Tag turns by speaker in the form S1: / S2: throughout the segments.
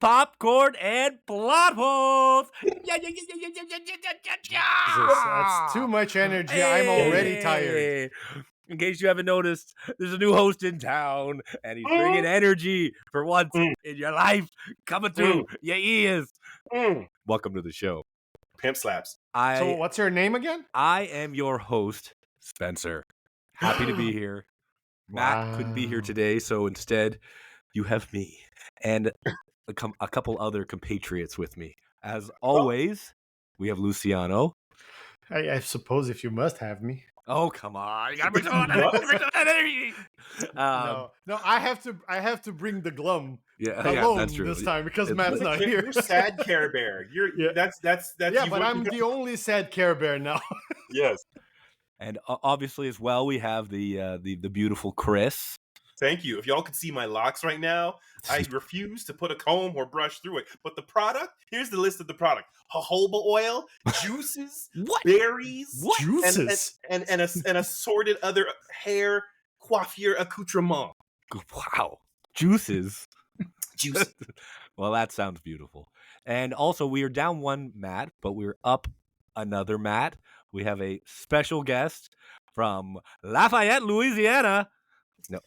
S1: popcorn and plot holes.
S2: Jesus, that's too much energy. I'm already tired.
S1: In case you haven't noticed, there's a new host in town, and he's bringing energy for once in your life, coming through your ears. Welcome to the show.
S3: Pimp slaps.
S2: So what's your name again?
S1: I am your host, Spencer. Happy to be here. Matt couldn't be here today, so instead, you have me and a couple other compatriots with me. As always, we have Luciano.
S2: I suppose if you must have me.
S1: Oh, come on. You gotta bring some energy.
S2: No, I have to bring the glum
S1: alone
S2: that's true. This time because Matt's not here.
S3: You're sad Care Bear. That's
S2: yeah, but I'm the only sad Care Bear now.
S3: Yes.
S1: And obviously as well we have the beautiful Chris.
S3: Thank you. If y'all could see my locks right now, I refuse to put a comb or brush through it. But the product, here's the list of the product: jojoba oil, juices, berries,
S2: juices,
S3: and assorted other hair coiffure accoutrement.
S1: Wow, juices.
S3: Juice.
S1: Well, that sounds beautiful. And also, we are down one Matt, but we're up another Matt. We have a special guest from Lafayette, Louisiana. No,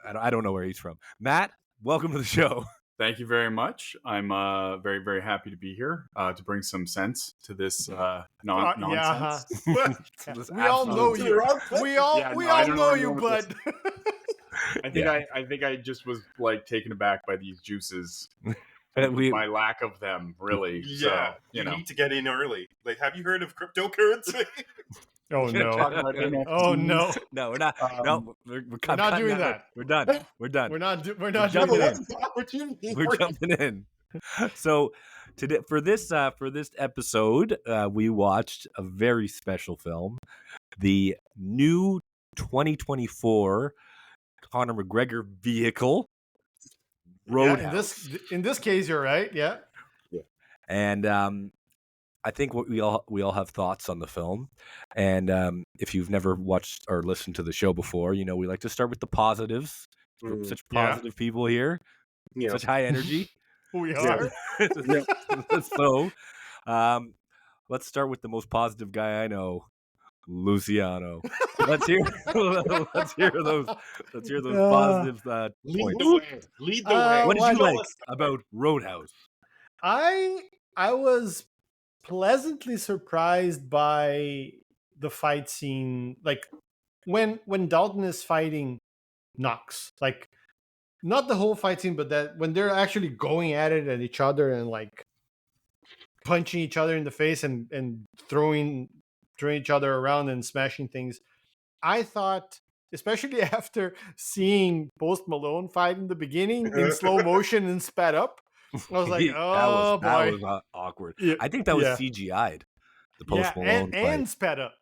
S1: I don't know where he's from. Matt, welcome to the show.
S4: Thank you very much. I'm very, very happy to be here to bring some sense to this nonsense.
S2: We all know you. We all know you, bud.
S4: I think I just was like taken aback by these juices. My lack of them, really.
S3: Yeah,
S4: so,
S3: you need to get in early. Like, have you heard of cryptocurrency?
S2: Oh no! Oh no!
S1: No, we're not. No, we're
S2: not doing that.
S1: We're done. We're done.
S2: We're not doing that.
S1: We're jumping in. So today, for this episode, we watched a very special film, the new 2024 Conor McGregor vehicle, Roadhouse.
S2: Yeah, in this case, you're right. Yeah.
S1: And I think we all have thoughts on the film, and if you've never watched or listened to the show before, you know we like to start with the positives. Such positive people here, such high energy.
S2: We are.
S1: So, let's start with the most positive guy I know, Luciano. Let's hear those positive points.
S3: Lead the way.
S1: What did you like about Roadhouse?
S2: I was pleasantly surprised by the fight scene, like when Dalton is fighting Knox, like not the whole fight scene, but that when they're actually going at it at each other and like punching each other in the face and throwing each other around and smashing things. I thought, especially after seeing Post Malone fight in the beginning in slow motion and sped up, I was like, oh boy,
S1: that was awkward. Yeah. I think that was CGI'd. The Post Malone fight.
S2: And sped up.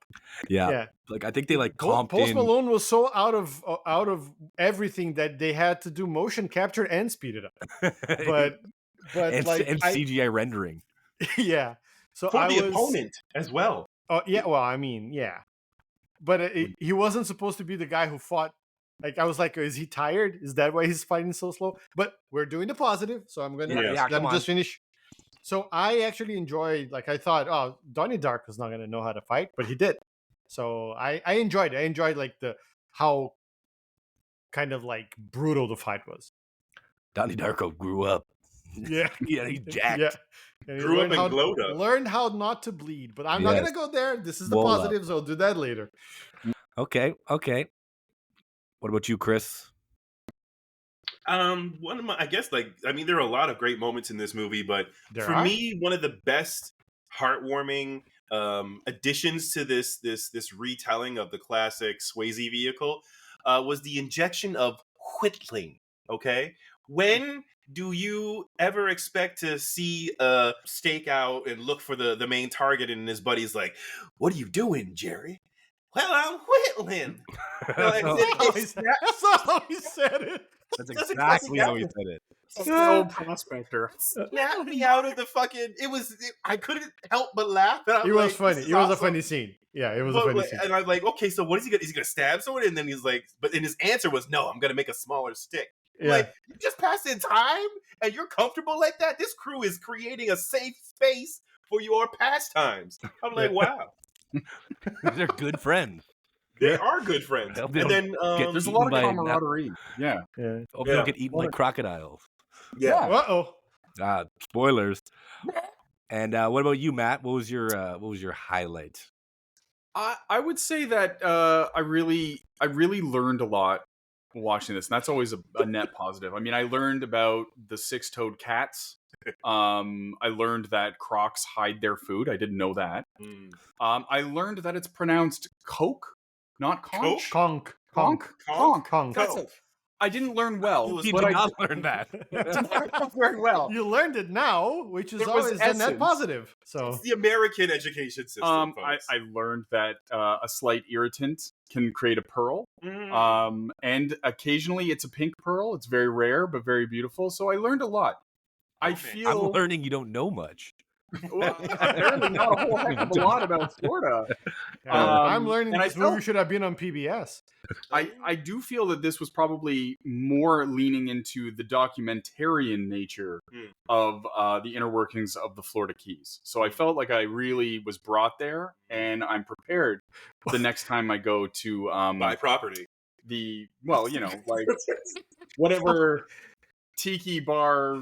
S1: Yeah, like I think they like comped
S2: Post Malone was so out of everything that they had to do motion capture and speed it up. But
S1: and CGI rendering.
S2: Yeah, so
S3: for the opponent as well.
S2: Oh yeah, well I mean but he wasn't supposed to be the guy who fought. Like I was like, is he tired? Is that why he's fighting so slow? But we're doing the positive, so I'm gonna let him just finish. So I actually enjoyed. Like I thought, Donnie Darko is not gonna know how to fight, but he did. So I enjoyed it. I enjoyed like how kind of like brutal the fight was.
S1: Donnie Darko grew up.
S2: Yeah,
S1: he's jacked.
S2: Yeah, and
S3: grew up and glowed up.
S2: Learned how not to bleed, but I'm not gonna go there. This is the positives. I'll do that later.
S1: Okay. What about you, Chris?
S3: One of my, I guess, there are a lot of great moments in this movie, but me, one of the best heartwarming additions to this retelling of the classic Swayze vehicle was the injection of whittling. Okay, when do you ever expect to see a stakeout and look for the main target, and his buddy's like, "What are you doing, Jerry?" Well, I'm whittling.
S2: That's not how he said it.
S1: That's exactly how he said it.
S4: Old prospector.
S3: Snapped me out of the fucking. I couldn't help but laugh.
S2: It was funny. It was a funny scene. Yeah, it was a funny scene.
S3: And I'm like, okay, so what is he gonna? Is he gonna stab someone? And then he's like, but then his answer was, no, I'm gonna make a smaller stick.
S2: Yeah.
S3: Like, you just passing time and you're comfortable like that? This crew is creating a safe space for your pastimes. I'm like, wow.
S1: They're good friends.
S3: They
S2: Yeah.
S3: are good friends.
S1: Hope they
S3: And
S1: don't
S3: then
S1: get
S4: There's a
S1: eaten
S4: lot of
S1: by
S4: camaraderie. Yeah.
S2: Yeah.
S1: Hope they don't get eaten like crocodiles.
S3: yeah.
S2: Uh-oh.
S1: Spoilers. And what about you, Matt? What was your highlight?
S4: I would say that I really learned a lot watching this, and that's always a net positive. I mean, I learned about the six-toed cats. I learned that crocs hide their food. I didn't know that.
S3: Mm.
S4: I learned that it's pronounced coke, not conch.
S2: Conk.
S4: Conk.
S3: Conk.
S2: Conk.
S4: That's it. I didn't learn well,
S1: You
S4: but
S1: did
S4: I
S1: not learn that.
S4: didn't learn very well.
S2: You learned it now, which is
S4: There was
S2: always a net
S4: essence.
S2: positive. So
S3: It's the American education system.
S4: I
S3: folks.
S4: learned that a slight irritant can create a pearl.
S3: Mm.
S4: And occasionally it's a pink pearl. It's very rare, but very beautiful. So I learned a lot. I
S3: man.
S4: feel
S1: I'm learning you don't know much.
S4: well, apparently not a whole heck of a lot about Florida.
S2: I'm learning
S4: and I
S2: this movie
S4: felt-
S2: should have been on PBS.
S4: I do feel that this was probably more leaning into the documentarian nature of the inner workings of the Florida Keys. So I felt like I really was brought there, and I'm prepared the next time I go to
S3: Buy property.
S4: like whatever tiki bar,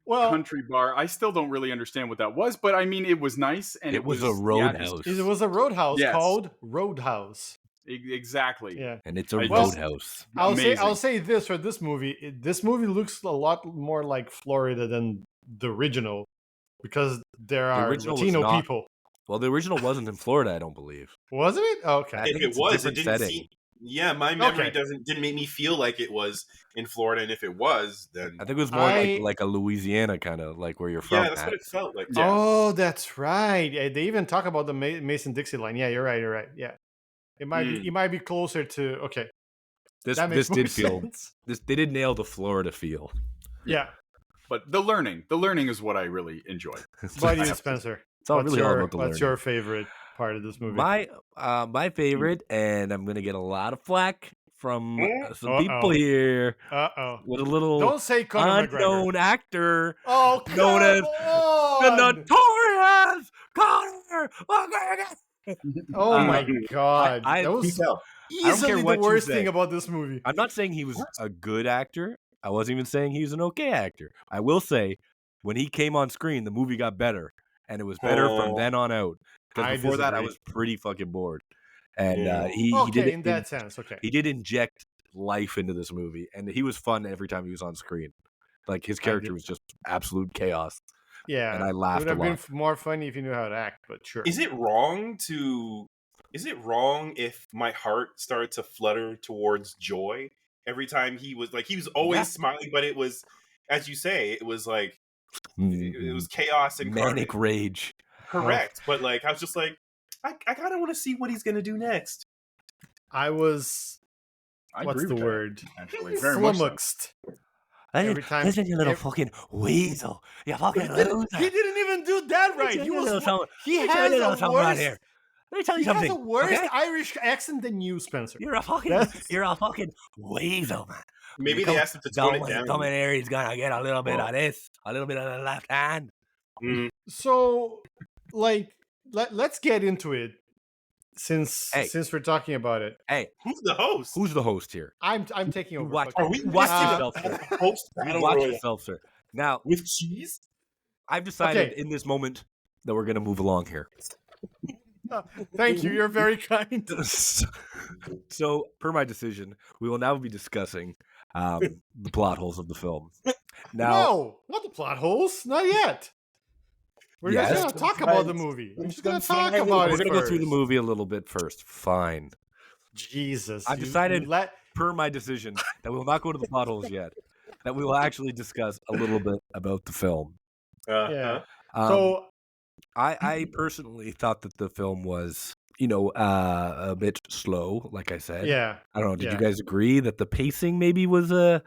S2: Well,
S4: country bar. I still don't really understand what that was, but I mean, it was nice, and
S1: It was a
S4: the
S1: roadhouse.
S2: it was a roadhouse
S4: Yes.
S2: called Roadhouse.
S4: Exactly.
S2: Yeah.
S1: And it's a
S4: I
S2: just-
S1: roadhouse.
S2: I'll
S4: Amazing.
S2: say this for this movie. This movie looks a lot more like Florida than the original because there are
S1: original was
S2: Latino
S1: not.
S2: people.
S1: Well, the original wasn't in Florida, I don't believe.
S2: Wasn't it? Okay.
S1: I
S3: If
S1: think
S3: it
S1: it's a
S3: was, it
S1: different
S3: didn't
S1: setting.
S3: seem. Yeah, my memory
S2: Okay.
S3: didn't make me feel like it was in Florida, and if it was, then
S1: I think it was more like a Louisiana kind of like where you're from.
S3: yeah, that's
S1: Matt.
S3: what it felt like.
S4: Yeah.
S2: Oh, that's right. Yeah, they even talk about the Mason-Dixie line. Yeah, you're right. Yeah. It might be closer to okay.
S1: This
S2: That makes
S1: this did
S2: more
S1: feel
S2: sense.
S1: they did nail the Florida feel.
S2: Yeah.
S4: But the learning is what I really enjoy.
S2: But you, Spencer,
S1: It's all really all about the
S2: what's
S1: learning.
S2: your favorite part of this movie?
S1: My favorite, and I'm gonna get a lot of flack from some people
S2: Uh-oh.
S1: here
S2: Uh-oh.
S1: with a little
S2: Don't say Conor McGregor.
S1: unknown actor
S2: Oh,
S1: known as the
S2: on!
S1: notorious Conor McGregor.
S2: Oh my god.
S1: I-
S2: that was
S3: Tell.
S2: easily
S1: what
S2: the
S1: you
S2: worst
S1: say.
S2: thing about this movie.
S1: I'm not saying he was a good actor. I wasn't even saying he was an okay actor. I will say, when he came on screen, the movie got better, and it was better from
S3: Oh.
S1: then on out.
S2: I
S1: Because before that, I
S2: disagree.
S1: was pretty fucking bored. And
S3: Yeah.
S1: he
S2: Okay,
S1: did
S2: in that sense, okay.
S1: he did inject life into this movie, and he was fun every time he was on screen. Like his character was just absolute chaos,
S2: Yeah.
S1: and I
S2: It
S1: laughed
S2: would
S1: a
S2: have been
S1: lot.
S2: more funny if you knew how to act, but sure.
S3: Is it wrong if my heart started to flutter towards joy every time he was always
S1: Yeah.
S3: smiling, but it was, as you say, it was like it was chaos and
S1: manic
S3: carnage.
S1: rage.
S3: Correct, but like I was just like I kind of want to see what he's gonna do next.
S2: I was
S4: I
S2: what's
S4: agree
S2: the
S4: with that,
S2: word?
S4: actually, very much so.
S2: Flummoxed. Every time-
S1: listen, you little
S2: ev-
S1: fucking weasel, you fucking
S2: He
S1: loser.
S2: didn't even do that right. He was he
S1: Let me tell
S2: has
S1: you a little
S2: a
S1: something right
S2: worse
S1: here. Let me tell you
S2: he has
S1: something.
S2: a worse
S1: okay?
S2: Irish accent than you, Spencer.
S1: You're a fucking
S2: That's-
S1: weasel, man.
S3: Maybe
S1: Come-
S3: they asked him to tone it
S1: Come
S3: down.
S1: in here, he's gonna get a little bit of this, a little bit of the left hand.
S3: Mm.
S2: So, like, let's get into it. Since
S1: Hey.
S2: we're talking about it,
S1: Hey,
S3: Who's the host?
S1: who's the host here?
S2: I'm taking
S1: You
S2: over.
S1: watch,
S2: fuck
S3: Are we
S2: you.
S1: watch
S3: watching
S1: yourself, sir.
S3: Host
S1: You
S3: Battle
S1: watch
S3: Royale
S1: yourself, sir. Now,
S3: with cheese?
S1: I've decided
S2: Okay.
S1: in this moment that we're gonna move along here.
S2: Thank you. You're very kind.
S1: So, per my decision, we will now be discussing the plot holes of the film. Now,
S2: No, not the plot holes. Not yet. We're
S1: Yes.
S2: just gonna talk about the movie. We're just gonna talk about
S1: we're
S2: it.
S1: gonna go through the
S2: first.
S1: movie a little bit first. Fine.
S2: Jesus,
S1: I've
S2: you
S1: decided-
S2: let
S1: Per my decision, that we will not go to the plot holes yet. That we will actually discuss a little bit about the film.
S2: yeah.
S1: Um,
S2: So
S1: I personally thought that the film was, a bit slow. Like I said,
S2: yeah,
S1: I don't know. Did you
S2: yeah.
S1: guys agree that the pacing maybe was a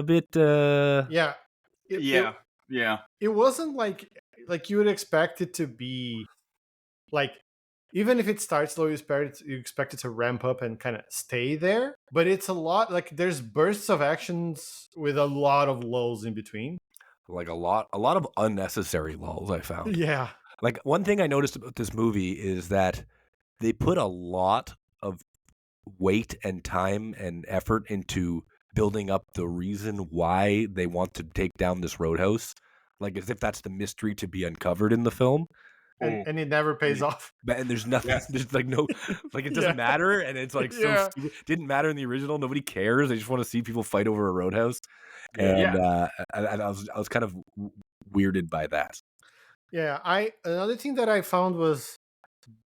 S1: bit?
S2: yeah, It-
S4: Yeah.
S2: It wasn't like you would expect it to be like even if it starts slow, you expect it to ramp up and kind of stay there. But it's a lot like there's bursts of actions with a lot of lulls in between.
S1: Like a lot of unnecessary lulls I found.
S2: Yeah.
S1: Like one thing I noticed about this movie is that they put a lot of weight and time and effort into building up the reason why they want to take down this roadhouse, like as if that's the mystery to be uncovered in the film.
S2: And it never pays off.
S1: And there's nothing.
S3: Yes.
S1: There's like no, like it doesn't matter, and it's like so stupid. Didn't matter in the original. Nobody cares. They just want to see people fight over a roadhouse, and I was kind of weirded by that.
S2: Yeah, another thing that I found was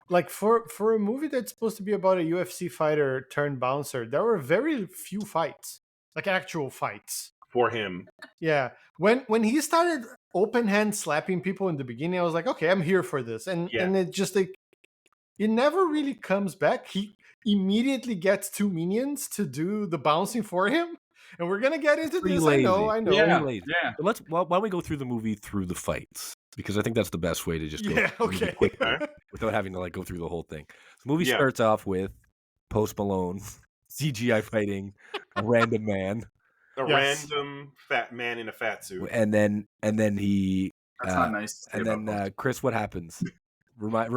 S2: like for a movie that's supposed to be about a UFC fighter turned bouncer, there were very few fights, like actual fights
S3: for him.
S2: Yeah, when he started open hand slapping people in the beginning, I was like, okay, I'm here for this, and it just like it never really comes back. He immediately gets 2 minions to do the bouncing for him, and we're gonna get into this.
S1: Lazy.
S2: I know.
S1: Yeah. But why don't we go through the movie through the fights? Because I think that's the best way to just go quickly without having to like go through the whole thing. The movie starts off with Post Malone CGI fighting a random man.
S3: A random fat man in a fat suit.
S1: And then he
S4: that's not nice.
S1: And then Chris, what happens? Remind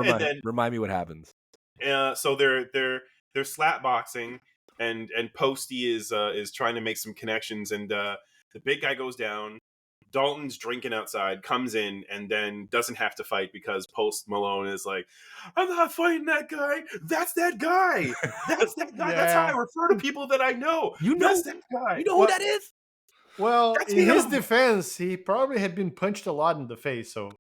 S1: me what happens.
S3: So they're slap boxing and Posty is trying to make some connections, and the big guy goes down. Dalton's drinking outside, comes in, and then doesn't have to fight because Post Malone is like, I'm not fighting that guy. That's that guy. That's that guy. That's how I refer to people that I know. That's that guy.
S1: You know who that is?
S2: Well, in his defense, he probably had been punched a lot in the face, so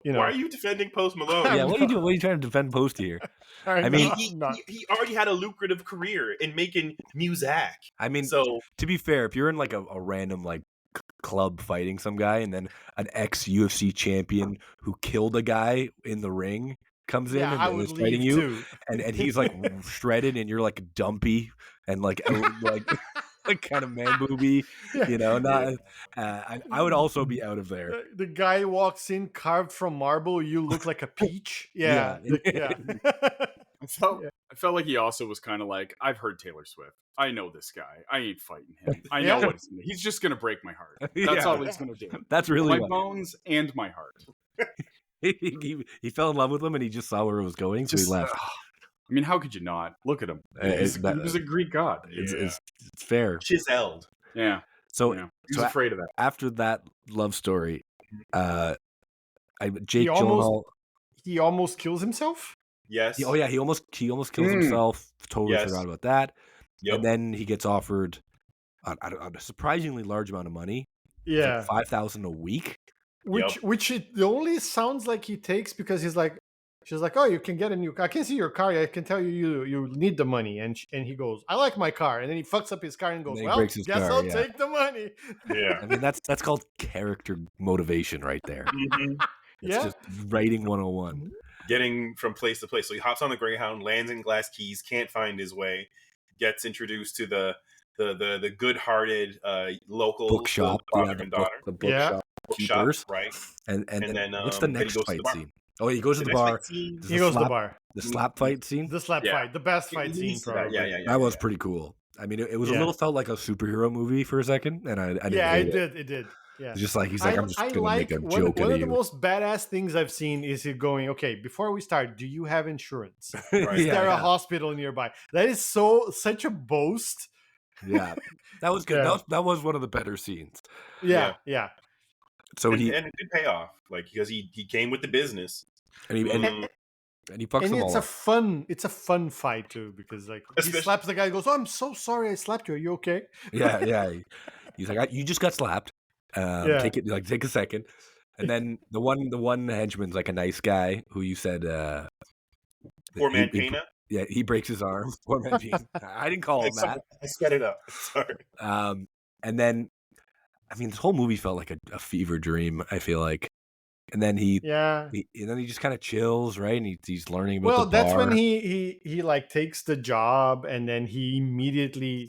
S2: you know.
S3: Why are you defending Post Malone?
S1: Yeah, what are you doing? What are you trying to defend Posty here? I mean,
S3: he already had a lucrative career in making music.
S1: I mean,
S3: so
S1: to be fair, if you're in like a random like club fighting some guy, and then an ex-UFC champion who killed a guy in the ring comes in and is fighting you, and he's like shredded, and you're like dumpy and like kind of man booby, you know. Not, I would also be out of there.
S2: The guy walks in carved from marble. You look like a peach. Yeah.
S4: I felt like he also was kind of like, I've heard Taylor Swift. I know this guy. I ain't fighting him. I know what he's just gonna break my heart. That's all he's gonna do.
S1: That's really
S4: my bones and my heart.
S1: he fell in love with him, and he just saw where it was going, so he left.
S4: I mean, how could you not? Look at him. He was a Greek god.
S1: It's fair.
S3: Chiseled.
S4: Yeah.
S1: So
S4: he was afraid of that.
S1: After that love story, Jake Gyllenhaal.
S2: He almost kills himself.
S3: Yes.
S1: He almost kills himself. Totally forgot about that. Yep. And then he gets offered a surprisingly large amount of money.
S2: Yeah,
S1: like $5,000 a week.
S2: Which it only sounds like he takes because she's like, oh, you can get a new car. I can see your car. I can tell you need the money. And he goes, I like my car. And then he fucks up his car and goes, well, guess I'll take the money.
S3: Yeah.
S1: I mean, that's called character motivation right there.
S3: Mm-hmm.
S1: It's just writing 101.
S3: Getting from place to place. So he hops on the Greyhound, lands in Glass Keys, can't find his way, gets introduced to the good-hearted local
S1: bookshop,
S3: father and daughter.
S1: The bookshop keepers,
S3: right?
S1: And then what's the next fight scene? Oh, he goes to the bar.
S2: He goes to the bar.
S1: The slap fight scene?
S2: The slap fight. The best fight scene, probably.
S3: Yeah.
S1: That was pretty cool. I mean, it was a little felt like a superhero movie for a second, and I didn't hate it.
S2: It did. Yeah.
S1: Just like he's like, I'm just going to make a joke out of you.
S2: One of the most badass things I've seen is it going, okay, before we start, do you have insurance?
S3: Right.
S2: Is there a hospital nearby? That is such a boast.
S1: Yeah. That was good. That was one of the better scenes.
S2: Yeah.
S3: So and it did pay off, like because he came with the business.
S1: And he fucks them all up.
S2: It's a fun fight too, because like he slaps the guy and goes, oh, I'm so sorry I slapped you. Are you okay?
S1: Yeah. He's like, you just got slapped. Take a second. And then the one henchman's like a nice guy who you said
S3: Poor man Pena.
S1: Yeah, he breaks his arm. Poor man Pena. I didn't call him that.
S3: I sped it up. Sorry.
S1: And then I mean this whole movie felt like a fever dream, I feel like. And then he just kind of chills, right? And he's learning about the bar.
S2: Well, that's when he like takes the job, and then he immediately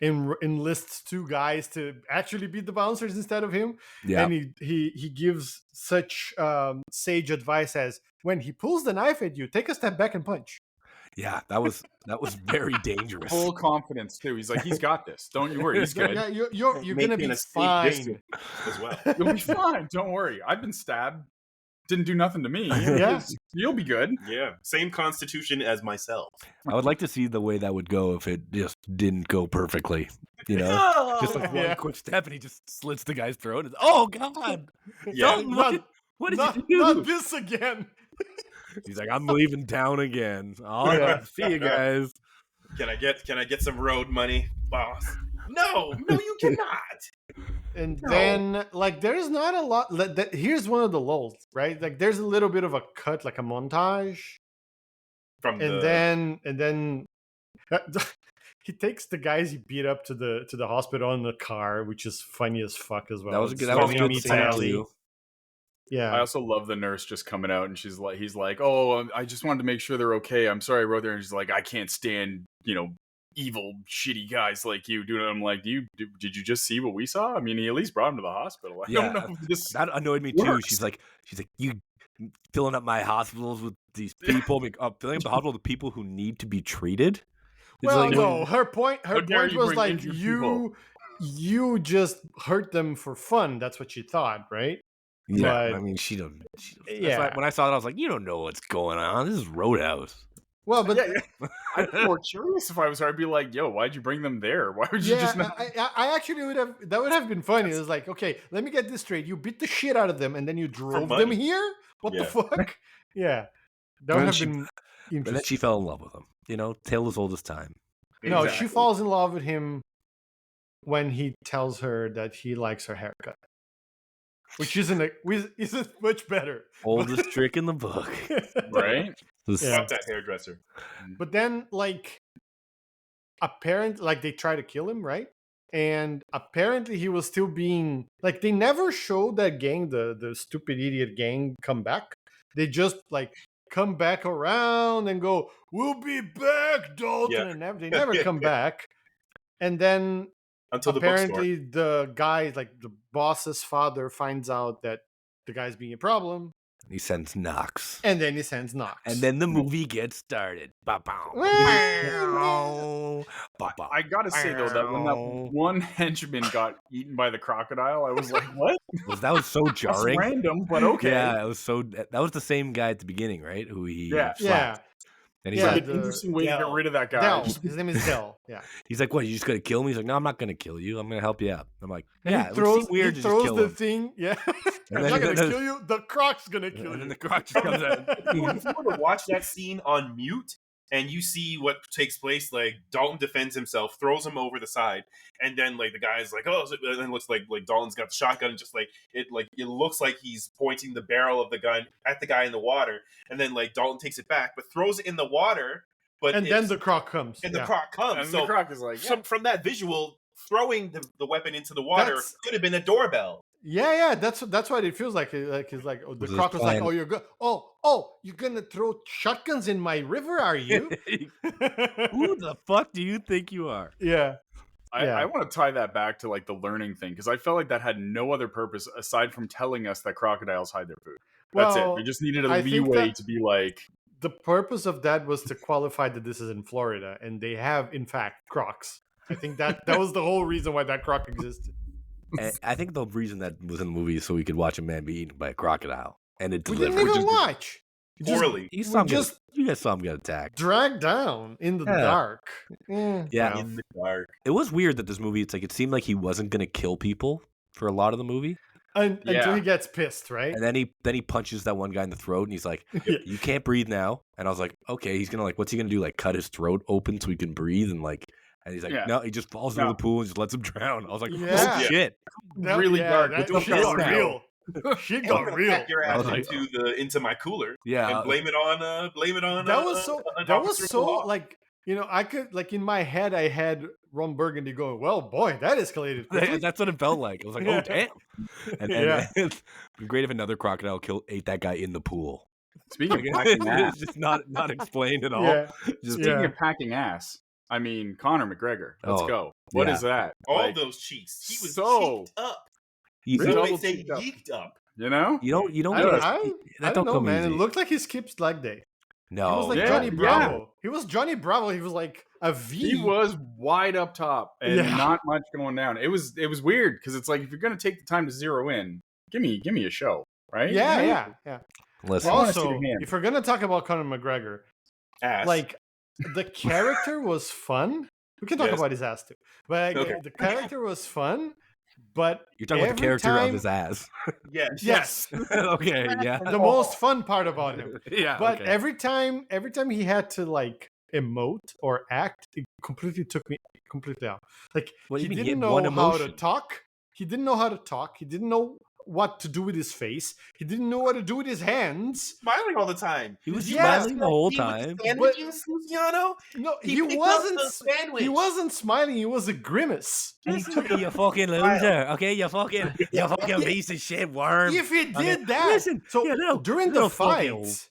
S2: enlists 2 guys to actually beat the bouncers instead of him.
S1: Yeah.
S2: And he gives such sage advice as, when he pulls the knife at you, take a step back and punch.
S1: Yeah, that was very dangerous.
S4: Full confidence too. He's like, he's got this. Don't you worry. He's good.
S2: Yeah, you're gonna be
S3: Making a safe
S2: fine.
S3: distance as well.
S4: You'll be fine. Don't worry. I've been stabbed. Didn't do nothing to me.
S2: Yeah.
S4: You'll be good.
S3: Yeah, same constitution as myself.
S1: I would like to see the way that would go if it just didn't go perfectly. You know, just like one
S2: Yeah.
S1: quick step, and he just slits the guy's throat. And, oh God!
S3: Yeah.
S1: Don't
S2: Not-
S1: look. What did
S2: not,
S1: you do?
S2: not this again.
S1: He's like, I'm leaving town again. All
S2: Yeah.
S1: right, see you guys.
S3: Can I get some road money, boss? No, you cannot.
S2: And
S3: No.
S2: then, like, there's not a lot. Here's one of the lulls, right? Like, there's a little bit of a cut, like a montage,
S3: From
S2: and
S3: the
S2: then he takes the guys he beat up to the hospital in the car, which is funny as fuck as well.
S1: That was a
S2: It's
S1: good. That was a
S2: Tommy
S1: good
S2: meets
S1: scene
S2: Ellie.
S1: too.
S2: Yeah,
S4: I also love the nurse just coming out and he's like, oh, I just wanted to make sure they're okay. I'm sorry I wrote there. And she's like, I can't stand, evil, shitty guys like you, dude. I'm like, did you just see what we saw? I mean, he at least brought him to the hospital. I don't know if this
S1: That annoyed me too.
S4: works.
S1: She's like, you filling up my hospitals with these people, filling up the hospital with people who need to be treated. It's
S2: well,
S1: like,
S2: no, her point
S4: dare you
S2: was
S4: bring
S2: like,
S4: injured people.
S2: you just hurt them for fun. That's what she thought, right?
S1: yeah.
S2: but-
S1: I mean, she don't. That's
S2: Yeah.
S1: why when I saw it, I was like, you don't know what's going on. This is Roadhouse.
S2: Well, but
S4: I'd be more curious if I was her. I'd be like, yo, why'd you bring them there? Why would you
S2: yeah,
S4: just not?
S2: I actually would have been funny. It was like, okay, let me get this straight. You beat the shit out of them, and then you drove them
S3: money.
S2: here. What the
S3: Yeah.
S2: fuck? Yeah, that
S1: And
S2: would have
S1: she-
S2: been
S1: And then
S2: interesting.
S1: she fell in love with him. Tale as old as time.
S2: No, she
S3: Exactly.
S2: falls in love with him when he tells her that he likes her haircut, which isn't much better.
S1: Oldest trick in the book.
S4: Right?
S1: This-
S2: Yeah.
S3: Fuck that hairdresser.
S2: But then, like, they try to kill him, right? And apparently he was still being like, they never showed that gang, the stupid idiot gang, come back. They just like come back around and go, "We'll be back, Dalton,"
S3: Yeah.
S2: and they never come back. And then
S3: Until the bookstore.
S2: apparently the guy, like the boss's father, finds out that the guy's being a problem,
S1: He sends Knox.
S2: and then he sends Knox.
S1: And then the movie gets started. Ba-bow.
S2: Well,
S1: Ba-bow.
S4: I gotta say though that when that one henchman got eaten by the crocodile, I was like, "What?
S1: that was so
S4: That's
S1: jarring.
S4: random, but okay."
S1: Yeah, it was so. That was the same guy at the beginning, right? Who he
S4: Yeah.
S2: yeah.
S1: slapped. And he's
S2: Yeah,
S1: like,
S4: An interesting way to get
S3: Dell.
S4: rid of that guy.
S2: Dell.
S4: Just-
S2: His name is Dell. Yeah.
S1: he's like, what? You just gonna kill me? He's like, no, I'm not gonna kill you. I'm gonna help you out. I'm like,
S2: And
S1: yeah,
S2: he
S1: it
S2: throws,
S1: would seem weird
S2: he
S1: to just
S2: throws
S1: kill
S2: the
S1: him.
S2: thing. Yeah.
S1: And
S2: I'm
S1: then-
S2: not gonna
S1: then-
S2: kill you. The croc's gonna kill
S1: And then
S2: you.
S1: the croc just comes out.
S3: If you were to watch that scene on mute and you see what takes place, like Dalton defends himself, throws him over the side, and then like the guy's like, oh, and then it looks like Dalton's got the shotgun, and just like it looks like he's pointing the barrel of the gun at the guy in the water, and then like Dalton takes it back, but throws it in the water, but
S2: And then the croc comes.
S3: and
S2: Yeah.
S3: the croc comes.
S4: and
S3: So
S4: the croc is like,
S3: from that visual, throwing the weapon into the water
S2: That's-
S3: could have been a doorbell.
S2: Yeah, that's what it feels like. It's like the
S1: Was his
S2: croc was like,
S1: plan.
S2: "Oh, you're gonna throw shotguns in my river, are you?"
S1: Who the fuck do you think you are?
S2: Yeah.
S4: I
S2: Yeah.
S4: want to tie that back to like the learning thing because I felt like that had no other purpose aside from telling us that crocodiles hide their food. That's
S2: Well,
S4: it. We just needed a
S2: I think
S4: leeway
S2: that-
S4: to be like,
S2: The purpose of that was to qualify that this is in Florida, and they have, in fact, crocs. I think that was the whole reason why that croc existed.
S1: And I think the reason that was in the movie is so we could watch a man be eaten by a crocodile, and it
S2: We
S1: delivered.
S2: didn't even
S4: just-
S2: watch. Just
S3: Poorly.
S1: You saw him
S2: just-
S1: you guys saw him get attacked.
S2: dragged down in the
S1: Yeah.
S2: dark.
S1: Yeah.
S2: well.
S3: In the dark.
S1: It was weird that this movie. It's like it seemed like he wasn't gonna kill people for a lot of the movie,
S2: Until
S4: Yeah.
S2: he gets pissed, right?
S1: and then he punches that one guy in the throat, and he's like,
S2: Yeah.
S1: "You can't breathe now." And I was like, "Okay, he's gonna like, what's he gonna do? Like, cut his throat open so he can breathe?" And like, and he's like,
S4: Yeah.
S1: "No," he just falls into
S4: No.
S1: the pool and just lets him drown. I was like,
S2: Yeah.
S1: "Oh shit!"
S4: really dark.
S2: That
S4: Don't
S2: shit
S4: go
S2: got
S4: now.
S2: real. Shit
S3: I'm
S2: got
S3: gonna
S2: real.
S3: pack your
S1: I
S3: ass
S1: was like,
S3: into my cooler
S1: Yeah,
S3: and blame it on
S2: That was so.
S3: an
S2: That was
S3: officer of
S2: so
S3: the law.
S2: like, I could, like, in my head I had Ron Burgundy going, "Well, boy, that escalated quickly."
S1: that's what it felt like. I was like,
S2: Yeah.
S1: "Oh damn!" And
S2: Yeah.
S1: it'd be great if another crocodile ate that guy in the pool.
S4: speaking of packing ass,
S1: It's just not explained at all.
S2: Yeah.
S1: Just
S4: speaking
S2: Yeah.
S4: of packing ass, I mean, Conor McGregor. Let's
S1: Oh,
S4: go. What
S1: yeah.
S4: is that?
S3: All
S4: Like,
S3: those cheeks. He was
S4: so-
S3: cheeked up.
S1: You,
S3: So
S4: Really?
S3: they
S4: Double
S3: say
S4: cheeked up.
S3: yeeked up.
S4: you know?
S1: you don't
S2: I,
S1: get
S2: I,
S1: that
S2: I
S1: don't
S2: don't know,
S1: come
S2: man.
S1: easy.
S2: It looked like he skipped leg day.
S1: No,
S2: He was like
S4: Yeah,
S2: Johnny
S4: yeah.
S2: Bravo. He was Johnny Bravo. He was like a V.
S4: He was wide up top and
S2: Yeah.
S4: not much going down. It was weird because it's like if you're gonna take the time to zero in, give me a show, right?
S2: Yeah.
S1: listen.
S4: I wanna see
S2: Also,
S4: the hand.
S2: if we're gonna talk about Conor McGregor,
S3: Ass.
S2: like the character was fun. We can talk
S3: Yes.
S2: about his ass too, but
S3: Okay.
S2: the character was fun. But
S1: You're talking about the
S2: every
S1: character of
S2: time-
S1: his ass.
S3: yes.
S1: Okay, yeah.
S2: the most fun part about him.
S1: Yeah,
S2: But
S1: okay.
S2: every time he had to like emote or act, it completely took me completely out. Like
S1: What do
S2: he
S1: you mean? He
S2: didn't
S1: had
S2: know
S1: one
S2: how to
S1: emotion.
S2: talk. He didn't know how to talk. He didn't know what to do with his face. He didn't know what to do with his hands.
S3: Smiling all the time.
S1: He was
S2: Yes,
S1: smiling the whole
S3: He
S1: time.
S3: was sandwiches, Luciano.
S2: No,
S3: He
S2: he
S3: picked up
S2: wasn't.
S3: the sandwich.
S2: He wasn't smiling. He was a grimace.
S1: You fucking loser. Okay, you fucking piece of shit worm.
S2: If he
S1: Okay,
S2: did that,
S1: listen,
S2: so
S1: yeah,
S2: during
S1: little
S2: the
S1: fucking-
S2: fight,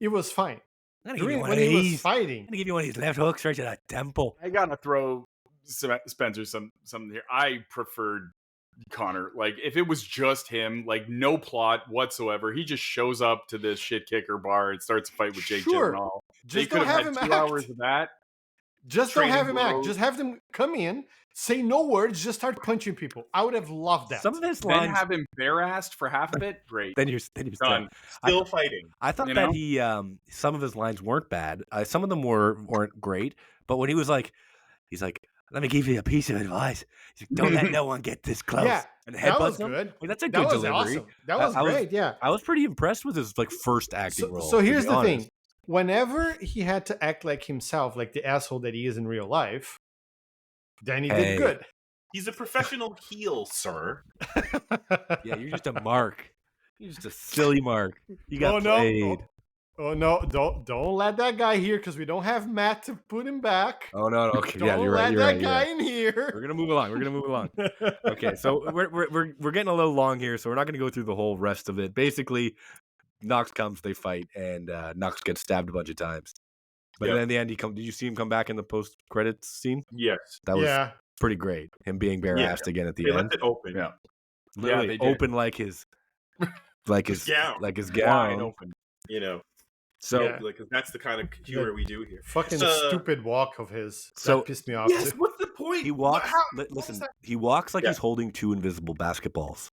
S2: it was fine.
S1: I'm gonna give you
S2: During
S1: one
S2: when
S1: of
S2: he was
S1: these. I'm
S2: fighting,
S1: gonna give you one of these left hooks right to the temple.
S4: I gotta throw Spencer something here. I preferred Connor. Like if it was just him, like no plot whatsoever, he just shows up to this shit kicker bar and starts a fight with Jake
S2: Sure.
S4: Gyllenhaal.
S2: just
S4: They
S2: don't
S4: could have
S2: have
S4: had
S2: him
S4: 2
S2: act.
S4: hours of that.
S2: Just don't
S4: training
S2: have him act.
S4: bros.
S2: Just have them come in, say no words, just start punching people. I would have loved that.
S1: Some of his
S4: Then
S1: lines.
S4: have him bare-assed for half of it. Great.
S1: Then you're
S4: Done.
S1: done.
S3: Still fighting.
S1: I thought
S4: You
S1: that
S4: know?
S1: he some of his lines weren't bad. Some of them weren't great. But when he was like, he's like, "Let me give you a piece of advice. He's like, don't let no one get this close."
S2: Yeah,
S1: and
S2: that
S1: headbutts
S2: was
S1: him.
S2: good.
S1: Like, that's a
S2: That
S1: good
S2: was
S1: delivery.
S2: awesome. That was
S1: I was-
S2: great. Yeah.
S1: I was pretty impressed with his like first acting
S2: So,
S1: role.
S2: so
S1: to
S2: here's
S1: be
S2: the
S1: honest.
S2: thing. Whenever he had to act like himself, like the asshole that he is in real life, then he
S1: Hey.
S2: did good.
S3: He's a professional heel, sir.
S1: Yeah, you're just a mark. You're just a silly mark. You got
S2: Oh, no.
S1: played.
S2: Oh no! Don't let that guy here because we don't have Matt to put him back.
S1: Oh no, no. Okay,
S2: Don't
S1: yeah, you're right.
S2: let
S1: You're
S2: that
S1: right. You're
S2: guy
S1: right.
S2: in
S1: We're
S2: here.
S1: gonna move along. We're gonna move along. Okay, so we're getting a little long here, so we're not gonna go through the whole rest of it. Basically, Knox comes, they fight, and Knox gets stabbed a bunch of times. But
S3: Yep.
S1: then in the end, did you see him come back in the post credits scene?
S3: Yes.
S1: That was
S2: Yeah.
S1: pretty great. Him being bare assed again at the
S3: They
S1: end.
S3: left it open.
S4: Yeah.
S1: Literally
S4: they did.
S1: open like his
S3: gown.
S1: like his
S4: Wide
S1: gown.
S4: open.
S3: You know,
S1: So
S2: Yeah.
S3: like 'cause that's the kind of humor we do here.
S2: Fucking
S3: So-
S2: stupid walk of his.
S1: So-
S2: That pissed me off.
S3: Yes.
S2: too.
S3: What's the point?
S1: he walks.
S3: What
S1: Listen,
S3: was that?
S1: he walks like
S3: Yeah.
S1: he's holding two invisible basketballs.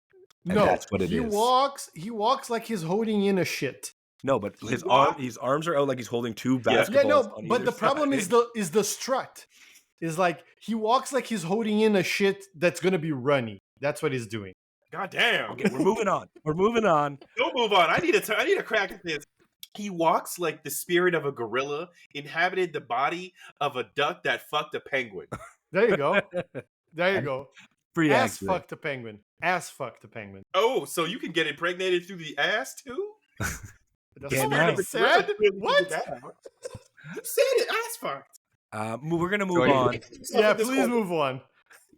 S1: And
S2: No,
S1: that's what it
S2: he
S1: is.
S2: walks. He walks like he's holding in a shit.
S1: No, but
S3: He
S1: his
S3: walked-
S1: arms are out like he's holding two basketballs.
S2: Yeah, no,
S1: on
S2: but
S1: either
S2: the problem is
S1: side.
S2: the strut. Is like he walks like he's holding in a shit that's gonna be runny. That's what he's doing.
S3: God damn.
S1: Okay, we're moving on. We're moving on.
S3: Don't move on. I need a crack at this. He walks like the spirit of a gorilla inhabited the body of a duck that fucked a penguin.
S2: There you go. There you go.
S1: Pretty
S2: Ass
S1: accurate.
S2: fuck the penguin. Ass fuck the penguin.
S3: Oh, so you can get impregnated through the ass too?
S2: That's
S1: Damn
S2: what
S1: right.
S2: I said.
S3: Really
S2: What?
S3: figured that out. You said it. Ass fucked.
S1: We're gonna move
S4: Go
S1: on.
S4: ahead.
S2: Yeah, please move on.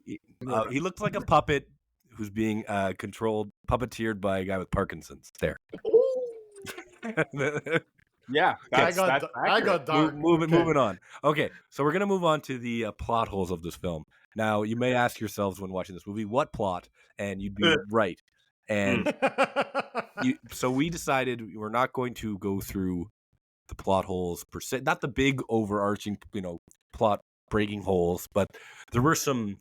S1: He looks like a puppet who's being puppeteered by a guy with Parkinson's. There.
S4: Yeah,
S2: I
S4: that's
S2: got
S4: accurate.
S2: dark.
S1: Moving
S2: Okay.
S1: on. Okay, so we're gonna move on to the plot holes of this film. Now, you may ask yourselves when watching this movie, what plot? And you'd be right. And so we decided we're not going to go through the plot holes per se, not the big overarching, plot breaking holes, but there were some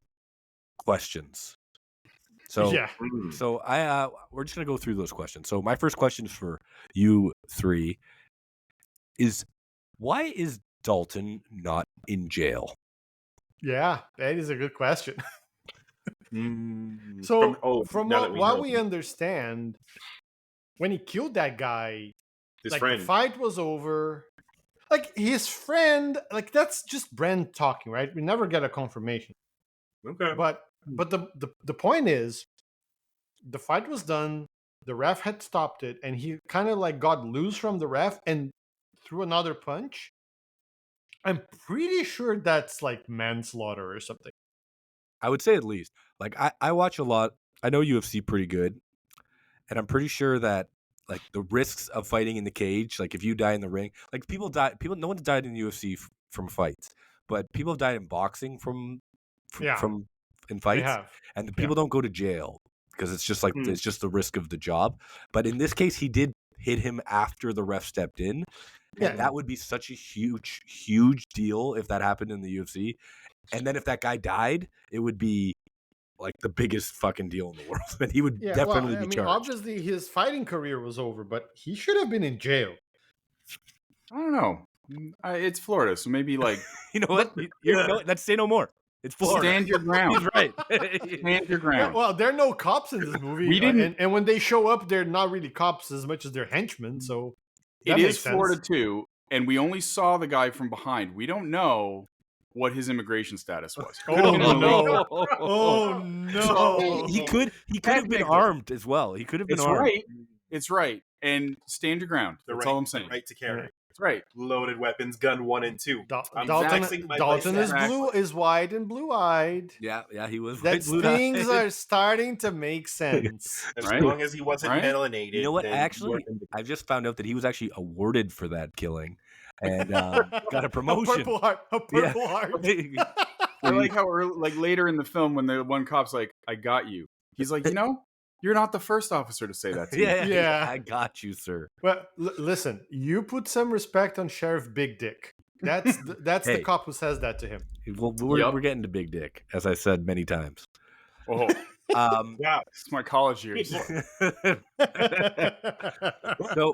S1: questions. So
S2: yeah.
S1: So we're just gonna go through those questions. So my first question for you three is, why is Dalton not in jail?
S2: Yeah, that is a good question.
S3: Mm,
S2: So,
S3: now
S2: from
S3: that we
S2: what
S3: know
S2: we understand, when he killed that guy,
S3: his
S2: like
S3: friend.
S2: the fight was over. Like his friend, like that's just Brent talking, right? We never get a confirmation.
S3: Okay.
S2: But the point is, the fight was done. The ref had stopped it, and he kind of like got loose from the ref and threw another punch. I'm pretty sure that's like manslaughter or something.
S1: I would say at least. Like I watch a lot. I know UFC pretty good, and I'm pretty sure that like the risks of fighting in the cage, like if you die in the ring, like people die. No one's died in UFC from fights, but people have died in boxing from
S2: Yeah.
S1: in
S2: They
S1: fights,
S2: have.
S1: and the people don't go to jail because it's just like it's just the risk of the job. But in this case, he did hit him after the ref stepped in.
S2: Yeah.
S1: And that would be such a huge deal if that happened in the UFC. And then if that guy died, it would be like the biggest fucking deal in the world. And he would definitely be charged.
S2: Obviously his fighting career was over, but he should have been in jail.
S4: I don't know. It's Florida, so maybe like
S1: You know what? Let's say no more. It's Florida.
S4: stand your ground.
S1: He's right.
S4: Stand your ground.
S2: Well, there are no cops in this movie.
S4: We didn't-
S2: and when they show up, they're not really cops as much as they're henchmen. So
S4: It
S2: that
S4: is
S2: makes sense.
S4: Florida too, and we only saw the guy from behind. We don't know what his immigration status was.
S2: Oh,
S4: Could've been
S2: no.
S4: illegal.
S2: Oh no!
S1: He could have been
S4: Technically.
S1: armed as well. He could have been
S4: It's
S1: armed.
S4: right. It's right. And stand your ground. That's all I'm saying.
S3: Right to carry.
S4: It's right.
S3: Loaded weapons, gun 1 and 2. I'm
S2: Dalton
S3: flexing my
S2: Dalton is
S3: bicep.
S2: is white and blue-eyed.
S1: Yeah, he was.
S2: That
S1: white, blue-eyed.
S2: things are starting to make sense.
S3: As
S4: Right?
S3: long as he wasn't
S4: Right?
S3: melanated.
S1: You know what?
S3: then
S1: Actually, I just found out that he was actually awarded for that killing, and got a promotion.
S2: A purple heart. A purple heart.
S4: I like how early, like later in the film when the one cop's like, "I got you." He's like, you're not the first officer to say that to me.
S2: Yeah.
S1: I got you, sir.
S2: Well, listen. You put some respect on Sheriff Big Dick. That's
S1: Hey.
S2: the cop who says that to him.
S1: Well, we're
S4: Yup.
S1: getting to Big Dick, as I said many times.
S4: Oh,
S3: Wow.
S4: it's my college years.
S1: So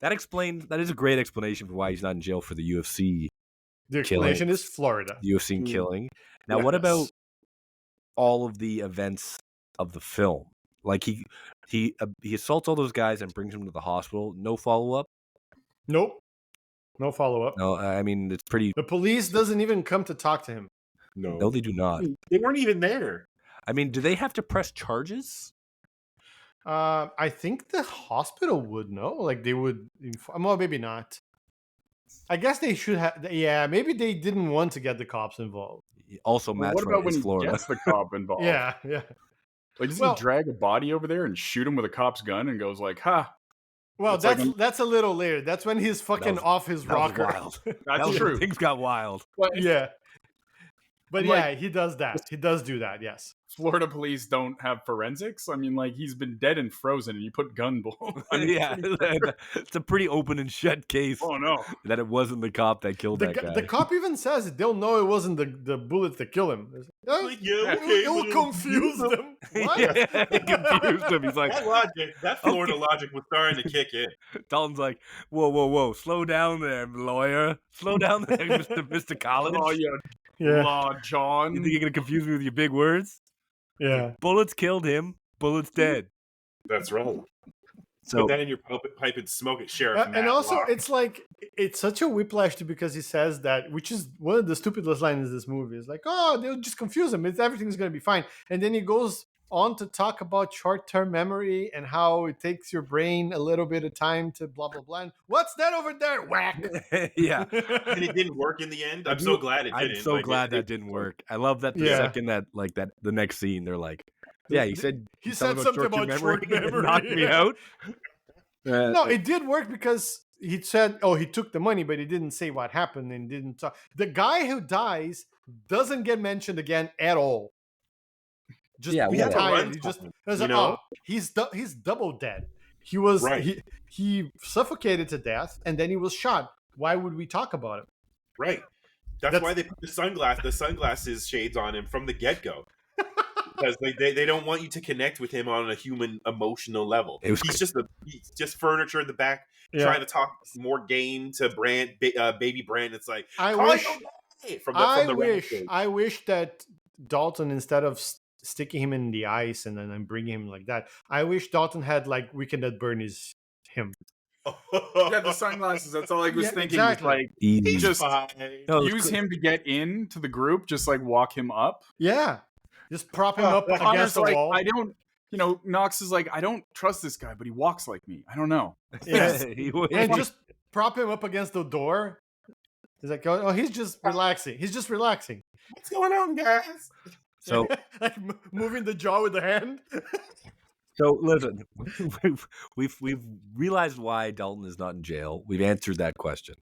S1: that is a great explanation for why he's not in jail for the UFC
S2: The explanation is Florida.
S1: killing. Now, what about all of the events of the film? Like he assaults all those guys and brings them to the hospital. No follow up.
S2: Nope. No follow up.
S1: No, I mean it's pretty.
S2: The police doesn't even come to talk to him.
S1: No, they do not.
S3: They weren't even there.
S1: I mean, do they have to press charges?
S2: I think the hospital would know. Like they would. Well, maybe not. I guess they should have. Yeah, maybe they didn't want to get the cops involved.
S1: Also,
S4: Well,
S1: Matt's
S4: what
S1: right.
S4: about when
S1: It's
S4: he
S1: Florida.
S4: gets the cop involved?
S2: Yeah.
S4: Like, does
S2: Well-
S4: he drag a body over there and shoot him with a cop's gun and goes like, "Ha,
S2: Well,
S4: It's like
S2: that's a little later. That's when he's fucking
S1: was-
S2: off his
S1: that was
S2: rocker.
S1: wild.
S4: that's
S1: That was-
S4: true."
S1: Things got wild.
S2: Yeah. But
S4: I'm
S2: yeah,
S4: like-
S2: he does that. He does do that. Yes.
S4: Florida police don't have forensics. I mean, like he's been dead and frozen, and you put gun bull. I mean,
S1: Yeah, it's a pretty open and shut case
S4: Oh no.
S1: that it wasn't the cop that killed that guy.
S2: The cop even says it. They'll know it wasn't the bullet that killed him.
S3: Like, yeah,
S2: It
S3: okay,
S2: will
S3: but
S2: confuse them. What?
S1: Yeah, it confused him. He's like,
S3: that Florida logic was starting to kick in.
S1: Dalton's like, whoa, slow down there, lawyer. Slow down there, Mr. College.
S4: Oh yeah,
S2: Yeah.
S4: Law John.
S1: You think you're gonna confuse me with your big words?
S2: Yeah.
S1: Bullets killed him. Bullets dead.
S3: That's right.
S1: So
S3: Put that in your pipe and smoke it, Sheriff.
S2: And
S3: Matt
S2: also,
S3: Locke.
S2: it's like it's such a whiplash too because he says that, which is one of the stupidest lines in this movie. It's like, oh, they'll just confuse him. Everything's gonna be fine. And then he goes on to talk about short-term memory and how it takes your brain a little bit of time to blah blah blah. And, what's that over there? Whack.
S1: yeah,
S3: and it didn't work in the end. I'm so glad it
S1: I'm
S3: didn't.
S1: so
S3: Like,
S1: glad
S3: it-
S1: that didn't work. I love that the
S2: Yeah.
S1: second that the next scene they're like, yeah, he said
S2: He
S1: he's
S2: said
S1: talking
S2: something
S1: short-term
S2: about short
S1: and it
S2: memory,
S1: knocked me
S2: yeah.
S1: out.
S2: No, it did work because he said, "Oh, he took the money," but he didn't say what happened and didn't talk. The guy who dies doesn't get mentioned again at all. Just
S1: Yeah,
S3: we have a
S2: retired.
S3: run
S2: He just
S3: time,
S2: it was
S3: you
S2: like,
S3: know?
S2: oh, he's double dead. He was
S3: Right.
S2: he suffocated to death and then he was shot. Why would we talk about it?
S3: Right. That's why they put the sunglasses shades on him from the get go. Because they don't want you to connect with him on a human emotional level.
S1: It was
S3: He's just furniture in the back,
S2: Yeah.
S3: trying to talk more game to baby Brand. It's like
S2: I
S3: "Call
S2: wish
S3: your name," from
S2: I
S3: the
S2: wish
S3: rampage.
S2: I wish that Dalton, instead of sticking him in the ice and then bringing him like that, I wish Dalton had like Weekend at Bernie's him.
S4: Yeah, the sunglasses. That's all I was
S2: Yeah,
S4: thinking.
S2: exactly.
S4: Was like
S1: Easy.
S3: He's
S4: just
S3: fine.
S1: No, it's
S4: use
S1: cool.
S4: him to get into the group. Just like walk him up.
S2: Yeah. Just prop him up
S4: Connor's
S2: against the
S4: like,
S2: wall.
S4: I don't. Knox is like, I don't trust this guy, but he walks like me. I don't know.
S2: Yeah.
S1: He would-
S2: And just prop him up against the door. He's like, oh, he's just relaxing. He's just relaxing.
S3: What's going on, guys?
S1: so
S2: like moving the jaw with the hand.
S1: So listen, we've realized why Dalton is not in jail. We've answered that question.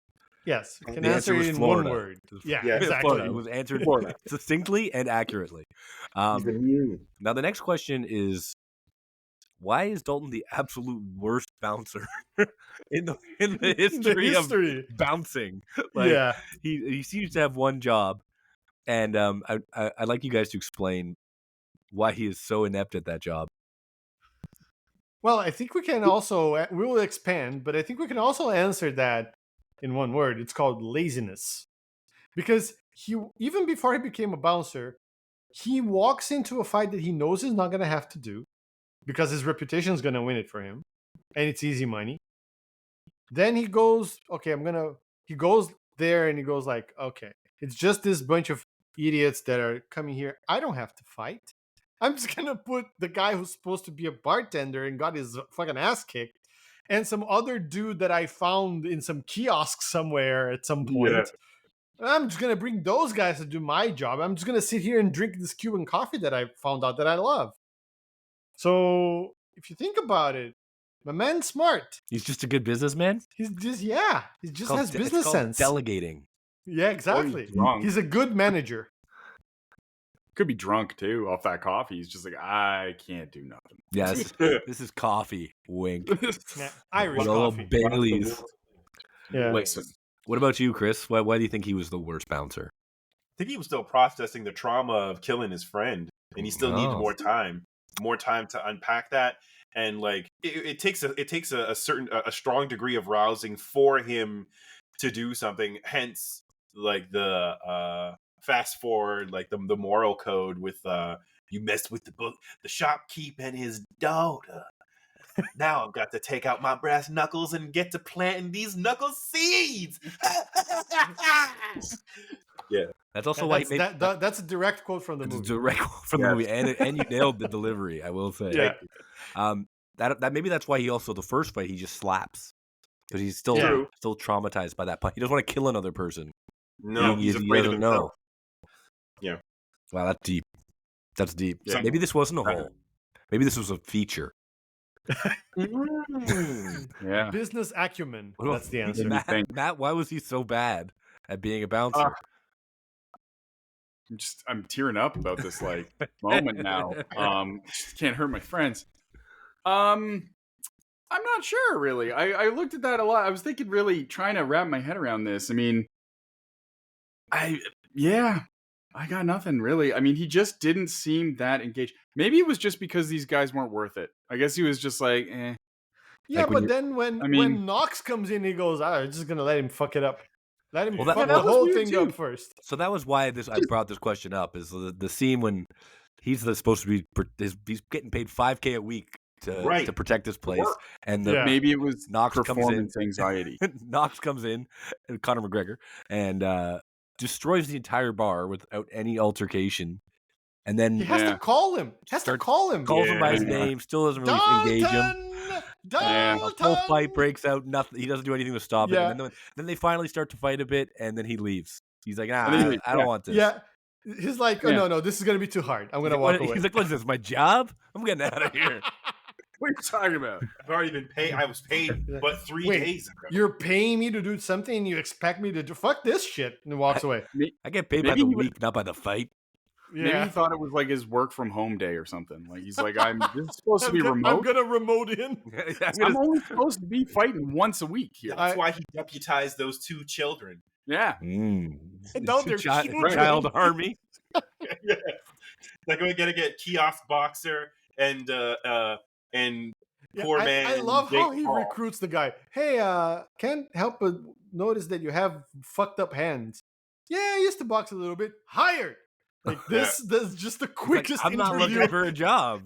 S2: Yes, can
S1: The
S2: answer
S1: answer was
S2: it in
S1: Florida.
S2: one word. Yeah,
S3: Yeah,
S2: exactly.
S1: Florida. It was answered
S4: Florida.
S1: succinctly and accurately.
S3: He's immune.
S1: Now the next question is, why is Dalton the absolute worst bouncer in the history of bouncing? Like,
S2: Yeah.
S1: he seems to have one job, and I'd like you guys to explain why he is so inept at that job.
S2: Well, I think we can also we will expand, but I think we can also answer that in one word. It's called laziness. Because he even before he became a bouncer, he walks into a fight that he knows he's not going to have to do because his reputation is going to win it for him and it's easy money. Then he goes, okay, he goes there and he goes like, okay, it's just this bunch of idiots that are coming here. I don't have to fight. I'm just going to put the guy who's supposed to be a bartender and got his fucking ass kicked and some other dude that I found in some kiosk somewhere at some point.
S3: Yeah.
S2: I'm just going to bring those guys to do my job. I'm just going to sit here and drink this Cuban coffee that I found out that I love. So if you think about it, my man's smart.
S1: He's just a good businessman.
S2: He just has business sense.
S1: Delegating.
S2: Yeah, exactly.
S4: drunk.
S2: He's a good manager.
S4: Could be drunk too off that coffee. He's just like, I can't do nothing.
S1: Yes, this is coffee. Wink.
S2: Yeah, Irish
S1: With a little
S2: coffee.
S1: Baileys.
S2: Yeah.
S4: Listen,
S1: What about you, Chris? Why do you think he was the worst bouncer?
S3: I think he was still processing the trauma of killing his friend, and he still needed more time to unpack that. And like, it takes a strong degree of rousing for him to do something. Hence, like the fast forward, like the moral code with you messed with the shopkeep and his daughter. Now I've got to take out my brass knuckles and get to planting these knuckle seeds. Yeah,
S1: That's also why he made
S2: That's a direct quote from the
S1: it's a
S2: movie.
S1: direct quote from the movie, and you nailed the delivery. I will say.
S2: Yeah.
S1: That maybe that's why he also the first fight he just slaps because he's still traumatized by that fight. He doesn't want to kill another person.
S3: no, he's afraid of himself. Yeah.
S1: Wow, that's deep. That's deep.
S3: Yeah.
S1: Maybe this wasn't a hole. Maybe this was a feature.
S4: yeah.
S2: Business acumen.
S1: What about
S2: That's the answer.
S1: Matt, why was he so bad at being a bouncer?
S4: I'm tearing up about this like moment now. Just can't hurt my friends. I'm not sure really. I looked at that a lot. I was thinking really trying to wrap my head around this. I mean, I got nothing really. I mean, he just didn't seem that engaged. Maybe it was just because these guys weren't worth it. I guess he was just like, eh.
S2: Yeah,
S1: Like
S2: but then when Knox comes in, he goes, I'm just going to let him fuck it up. Let him fuck the whole thing up first.
S1: So that was why I brought this question up is the scene when he's supposed to be he's getting paid $5,000 a week to protect this place, and
S4: maybe it was
S1: Knox
S4: performance anxiety.
S1: Knox comes in, Conor McGregor, and destroys the entire bar without any altercation, and then
S2: he has to call him. Calls
S1: him by his name, still doesn't really engage him.
S2: Dalton!
S1: A whole fight breaks out. Nothing. He doesn't do anything to stop it. And then they finally start to fight a bit, and then he leaves. He's like, I don't want this.
S2: Yeah. He's like, oh, no, this is going to be too hard. I'm going to walk away.
S1: He's like, what is this, my job? I'm getting out of here.
S4: What are you talking about?
S3: I've already been paid. I was paid, but 3 days ago.
S2: You're paying me to do something, and you expect me to do fuck this shit, and walks away.
S1: I get paid by the week, not by the fight.
S2: Yeah.
S4: Maybe he thought it was like his work from home day or something. Like he's like, this is supposed to be remote.
S2: I'm gonna remote in.
S4: I'm only supposed to be fighting once a week here.
S3: That's why he deputized those 2 children.
S4: Yeah.
S1: Child army.
S3: Yeah. Like we're gonna get kiosk boxer and poor man.
S2: I love
S3: Jake
S2: how he
S3: Paul.
S2: recruits the guy. Hey, can't help but notice that you have fucked up hands. Yeah, I used to box a little bit. Hired. Like this is just the quickest
S1: I'm not
S2: interview.
S1: looking for a job.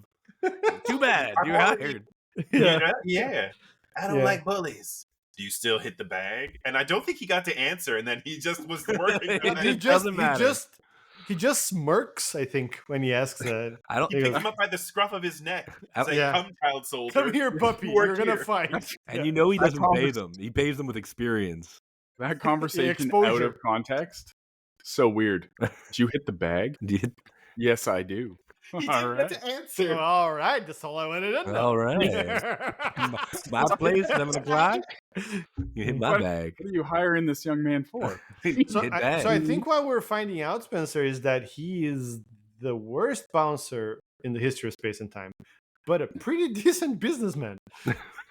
S1: Too bad. You're hired.
S3: Yeah. I don't like bullies. Do you still hit the bag? And I don't think he got to answer, and then he just was working.
S1: It doesn't matter.
S2: He just smirks, I think, when he asks that.
S3: He picks him up by the scruff of his neck. Saying, come, child soldier.
S2: Come here, puppy. You're going to fight.
S1: And you know he doesn't pay them. He pays them with experience.
S4: That conversation out of context, so weird. Do you hit the bag? Yes, I do.
S3: He didn't get to answer.
S2: All right. That's all I wanted to know.
S1: All right. My place, 7 o'clock. You hit my
S4: What-
S1: bag.
S4: What are you hiring this young man for?
S2: So
S1: Hit
S2: I,
S1: bag.
S2: so I think what we're finding out, Spencer, is that he is the worst bouncer in the history of space and time, but a pretty decent businessman.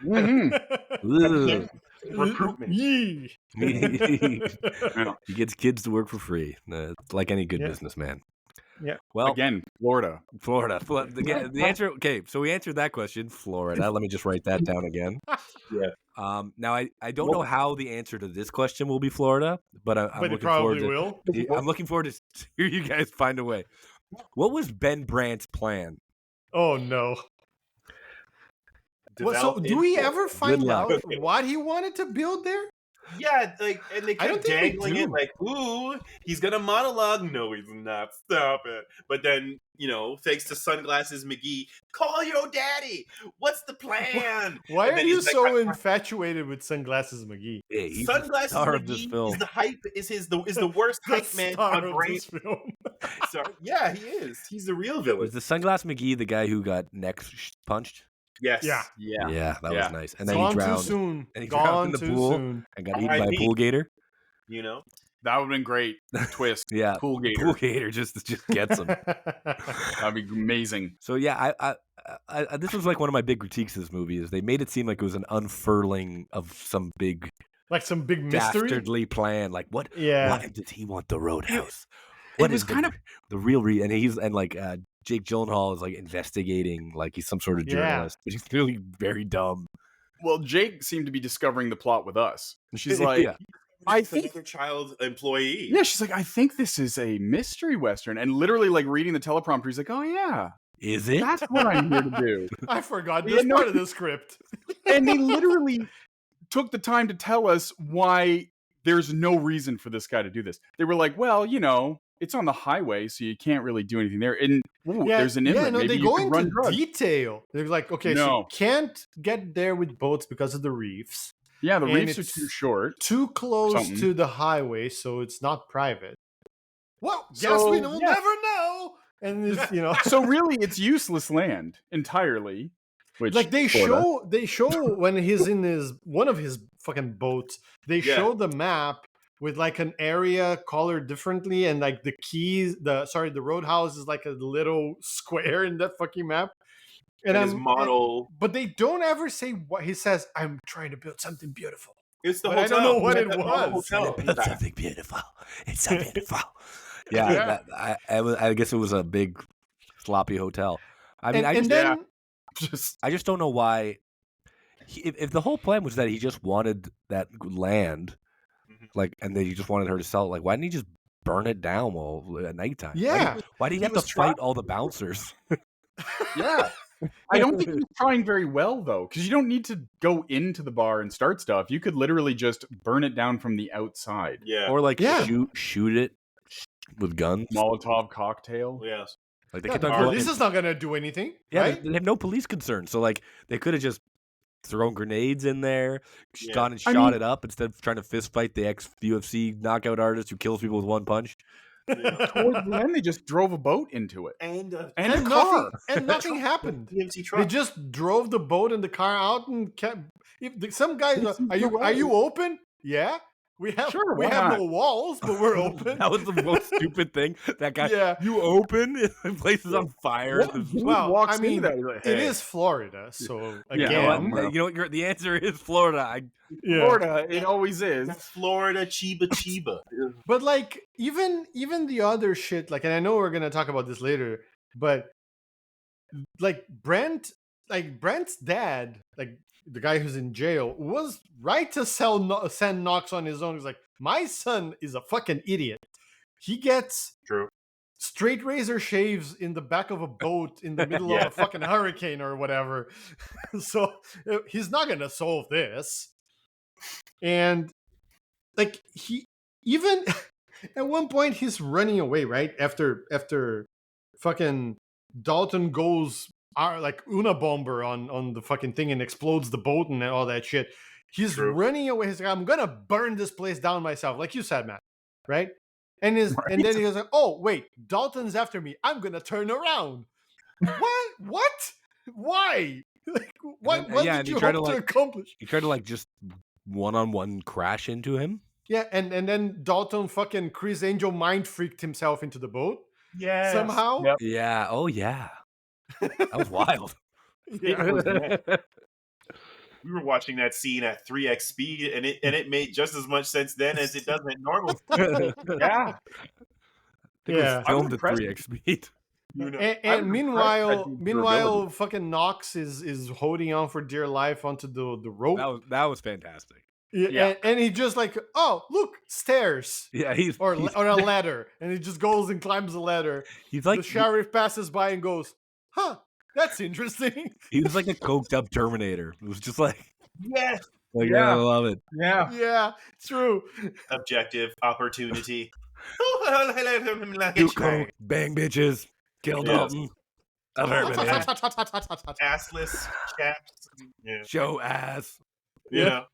S4: Mhm.
S1: Ugh.
S3: Recruitment.
S2: Yee.
S1: He gets kids to work for free, like any good
S2: Yeah.
S1: businessman.
S2: Yeah.
S1: Well,
S4: Again, Florida.
S1: Florida. The answer. Okay, so we answered that question. Florida. Let me just write that down again.
S3: Yeah.
S1: Now I don't know how the answer to this question will be Florida, but I'm
S2: But he
S1: looking forward
S2: probably
S1: to.
S2: will.
S1: I'm looking forward to hear you guys find a way. What was Ben Brandt's plan?
S2: Oh no. Well, so
S3: Develop
S2: do we
S3: info.
S2: ever find
S1: luck.
S2: out what he wanted to build there?
S3: Yeah, like, and they
S2: I don't
S3: kept
S2: think we
S3: dangling it
S2: do.
S3: like, ooh, he's gonna monologue. No, he's not. Stop it. But then, thanks to Sunglasses McGee, call your daddy. What's the plan?
S2: Why
S3: And
S2: are
S3: then
S2: you
S3: he's like,
S2: so infatuated with Sunglasses McGee?
S1: Yeah, he's the
S3: Sunglasses
S1: star of this
S3: McGee
S1: film.
S3: is the hype. Is the worst
S2: The
S3: hype man
S2: star
S3: on
S2: of
S3: brain.
S2: this film.
S3: So, yeah, he is. He's the real villain.
S1: Was the Sunglass McGee the guy who got neck punched?
S3: Yes.
S2: Yeah.
S4: Yeah.
S1: That
S4: Yeah.
S1: was nice. And then
S2: Gone
S1: he drowned
S2: too soon.
S1: and he drowned
S2: Gone
S1: in the
S2: too
S1: pool.
S2: soon.
S1: and got eaten by a
S3: R.I.P..
S1: pool gator.
S4: That would have been great. Twist.
S1: Yeah,
S4: Pool gator.
S1: pool gator just gets him.
S4: That'd be amazing.
S1: So yeah, I this was like one of my big critiques of this movie is they made it seem like it was an unfurling of some big
S2: Like some big mystery.
S1: dastardly plan. Like what?
S2: Yeah.
S1: Why did he want the Roadhouse?
S4: It
S1: What
S4: was
S1: is
S4: kind of
S1: the real reason? And he's Jake Gyllenhaal is like investigating, like he's some sort of
S2: Yeah.
S1: journalist, but he's really very dumb.
S4: well. Jake seemed to be discovering the plot with us. She's like,
S1: Yeah.
S4: I
S3: He's
S4: think.
S3: another child employee.
S4: Yeah, she's like, I think this is a mystery western, and literally like reading the teleprompter, he's like, oh yeah,
S1: Is it?
S4: that's what I'm here to do.
S2: I forgot
S4: Yeah,
S2: this
S4: no-
S2: part of the script.
S4: And they literally took the time to tell us why there's no reason for this guy to do this. They were like, well, it's on the highway, so you can't really do anything there. And ooh, there's an inlet. Maybe
S2: they
S4: you
S2: go
S4: could run
S2: into
S4: drugs.
S2: detail. They're like, okay, so
S4: No.
S2: you can't get there with boats because of the reefs.
S4: Yeah, the
S2: and
S4: reefs are
S2: it's
S4: too short.
S2: Too close
S4: Something.
S2: to the highway, so it's not private. Well, guess
S4: So,
S2: we will
S4: yeah.
S2: never know. And it's,
S4: So really, it's useless land entirely. Which
S2: like they
S4: Florida.
S2: show when he's in one of his fucking boats, they
S3: Yeah.
S2: show the map with like an area colored differently, and like the keys, the roadhouse is like a little square in that fucking map.
S3: And his model.
S2: But they don't ever say what he says. I'm trying to build something beautiful.
S3: It's the
S2: But I
S3: hotel.
S2: don't know what
S3: Yeah,
S2: it
S3: the
S2: was.
S3: hotel.
S1: Built something beautiful. It's so beautiful. Yeah, I guess it was a big sloppy hotel. I mean, I just don't know why. If the whole plan was that he just wanted that land, like, and then he just wanted her to sell it, like, why didn't he just burn it down at nighttime?
S2: Yeah.
S1: Why did he have to fight all the bouncers?
S4: Yeah. I don't think he's trying very well though, because you don't need to go into the bar and start stuff. You could literally just burn it down from the outside.
S3: Yeah.
S1: Or like
S2: Yeah.
S1: shoot it with guns.
S4: Molotov cocktail.
S3: Yes.
S1: Like they
S2: Yeah,
S1: kept
S2: the
S1: on going.
S2: police is not gonna do anything.
S1: Yeah,
S2: right?
S1: they have no police concern, so like they could have just thrown grenades in there,
S3: Yeah.
S1: gone and
S4: I
S1: shot
S4: mean-
S1: it up instead of trying to fist fight the ex-UFC knockout artist who kills people with one punch.
S4: Towards the end, they just drove a boat into it.
S3: And
S4: And a
S2: And
S4: car.
S2: nothing happened.
S3: DMT
S2: They
S3: truck.
S2: just drove the boat and the car out and kept. Some guys,
S4: This is
S2: are
S4: the
S2: you
S4: road.
S2: open? Yeah, we have.
S4: Sure,
S2: we
S4: why
S2: have
S4: not?
S2: no walls, but we're open.
S1: That was the most stupid thing. That guy,
S2: Yeah.
S1: you open, the place is on fire.
S4: What dude
S2: Well,
S4: walks
S2: I mean,
S4: into that? He's like,
S2: It
S4: "Hey,
S2: is Florida, so
S4: Yeah,
S2: again,
S4: well,
S1: You know what? The answer is Florida.
S2: yeah.
S4: Florida. It always is.
S3: Florida Chiba Chiba.
S2: But like even the other shit, like, and I know we're gonna talk about this later, but like Brent's dad, like the guy who's in jail, was right to send Knox on his own. He's like, my son is a fucking idiot. He gets
S3: True.
S2: straight razor shaves in the back of a boat in the middle of
S4: Yeah.
S2: a fucking hurricane or whatever. So he's not gonna solve this. And like he even at one point he's running away, right? After fucking Dalton goes like Unabomber on the fucking thing and explodes the boat and all that shit. He's
S3: True.
S2: running away. He's like, I'm gonna burn this place down myself, like you said, Matt. Right? And and
S4: Right.
S2: then he goes like, oh wait, Dalton's after me. I'm gonna turn around. What? Why? Like, what
S1: Yeah,
S2: did
S1: and he
S2: you
S1: tried
S2: hope
S1: to,
S2: to
S1: like-
S2: accomplish?
S1: He tried to like just one-on-one crash into him.
S2: Yeah, and then Dalton fucking Chris Angel mind freaked himself into the boat somehow.
S4: Yep.
S1: Yeah. Oh yeah. That was wild.
S3: We were watching that scene at 3x speed, and it made just as much sense then as it does at normal.
S4: Yeah.
S2: Yeah.
S1: Filmed at
S4: impressed.
S1: 3x speed.
S3: You know.
S2: And meanwhile,
S4: durability.
S2: fucking Knox is holding on for dear life onto the rope.
S1: That was fantastic.
S4: Yeah.
S2: And he just like, oh, look, stairs.
S1: Yeah, he's
S2: Or a ladder. And he just goes and climbs the ladder.
S1: he's like
S2: The sheriff passes by and goes, huh, that's interesting.
S1: he was like a coked up Terminator. It was just like,
S3: Yes.
S1: I
S4: Yeah.
S1: love it.
S4: Yeah.
S2: Yeah, true.
S3: Objective, opportunity.
S1: You coke, bang bitches, kill
S3: Yeah.
S1: Dalton. Terminator.
S3: Assless chaps. Yeah.
S1: Show ass.
S3: You know.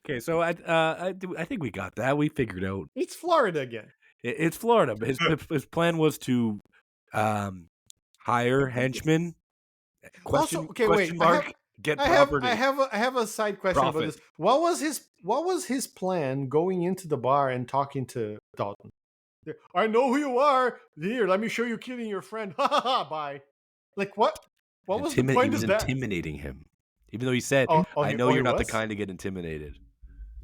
S1: Okay, so I think we got that. We figured out
S2: It's Florida again.
S1: it's Florida. But his plan was to hire henchmen. Question mark. Get property.
S2: I have a side question about
S1: Profit.
S2: this. What was his plan going into the bar and talking to Dalton? I know who you are. Here, let me show you killing your friend. Ha ha ha. Bye. Like what? What was the point
S1: he was
S2: of that?
S1: intimidating him, even though he said, "I know
S2: he
S1: you're not the
S2: was?
S1: kind to get intimidated."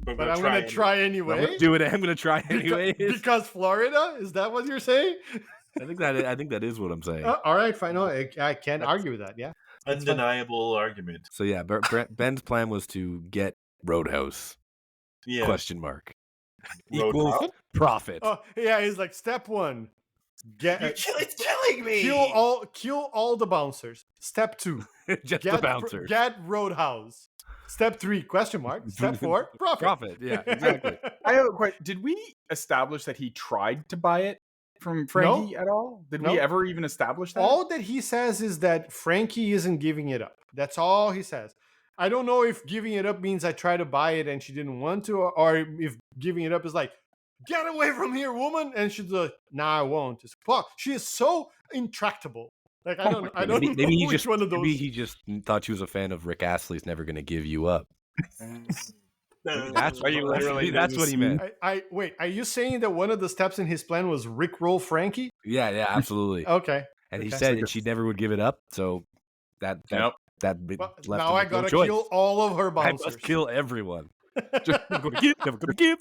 S2: But I'm gonna try anyway.
S1: I'm gonna do it. I'm gonna try anyway.
S2: Because Florida? Is that what you're saying?
S1: I think that is what I'm saying.
S2: All right, fine. No, I can't argue with that. Yeah.
S3: Undeniable argument.
S1: So yeah, Ben's plan was to get Roadhouse.
S3: Yeah.
S1: Question mark.
S3: Roadhouse?
S1: Equals profit.
S2: Oh yeah, he's like step one.
S3: It's killing me.
S2: Kill all the bouncers. Step 2.
S1: Just the bouncers.
S2: Get Roadhouse. Step 3, question mark. Step 4, profit.
S1: Profit. Yeah, exactly.
S4: I have a question. Did we establish that he tried to buy it from Frankie at all? Did
S2: No.
S4: we ever even establish that?
S2: All that he says is that Frankie isn't giving it up. That's all he says. I don't know if giving it up means I tried to buy it and she didn't want to, or if giving it up is like, get away from here, woman. And she's like, nah, I won't. It's, fuck. She is so intractable. Like, I don't know
S1: Maybe
S2: which one of those.
S1: Maybe he just thought she was a fan of Rick Astley's Never Gonna Give You Up. That's what That's what he meant.
S2: Wait, are you saying that one of the steps in his plan was Rickroll Frankie?
S1: Yeah, absolutely.
S2: Okay.
S1: And he
S2: Okay.
S1: said she never would give it up, so that
S4: Yep.
S2: Well,
S1: left
S2: now
S1: him
S2: I
S1: with no
S2: gotta
S1: choice.
S2: kill all of her
S1: I
S2: bouncers.
S1: must kill everyone. Never gonna give.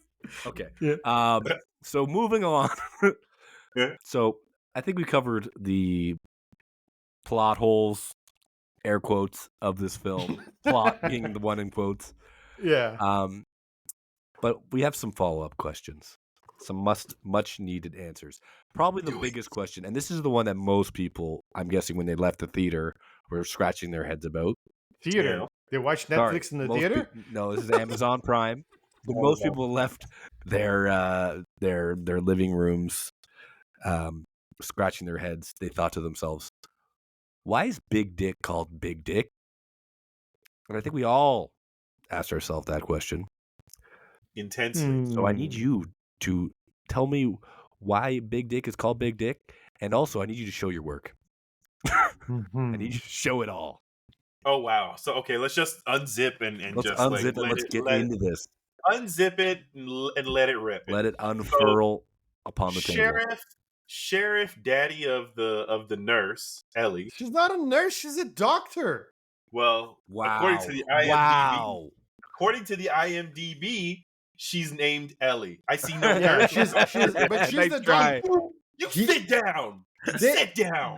S1: Okay.
S2: Yeah.
S1: So moving on.
S3: Yeah.
S1: So I think we covered the plot holes, air quotes, of this film. Plot being the one in quotes.
S2: Yeah.
S1: But we have some follow-up questions. Some much needed answers. Probably the biggest question, and this is the one that most people, I'm guessing, when they left the theater, were scratching their heads about.
S2: Theater.
S3: Yeah.
S2: They watch
S1: Sorry,
S2: Netflix in the
S1: most
S2: theater?
S1: No, this is Amazon Prime. But most people left their living rooms, scratching their heads. They thought to themselves, "Why is Big Dick called Big Dick?" And I think we all asked ourselves that question.
S3: Intensely.
S1: So I need you to tell me why Big Dick is called Big Dick, and also I need you to show your work. I need you to show it all.
S3: Oh wow. So okay, let's just unzip and
S1: Let's
S3: just
S1: unzip
S3: like
S1: and let's get into this.
S3: unzip it and let it rip.
S1: Let it unfurl upon the table.
S3: Sheriff Daddy of the nurse, Ellie.
S2: She's not a nurse, she's a doctor.
S3: Well,
S1: Wow.
S3: according to the IMDb,
S1: Wow.
S3: according to the IMDb, she's named Ellie. I see no
S2: Yeah,
S3: nurse.
S2: she's
S1: Nice
S2: the
S1: try.
S2: doctor.
S3: You sit down. Sit down.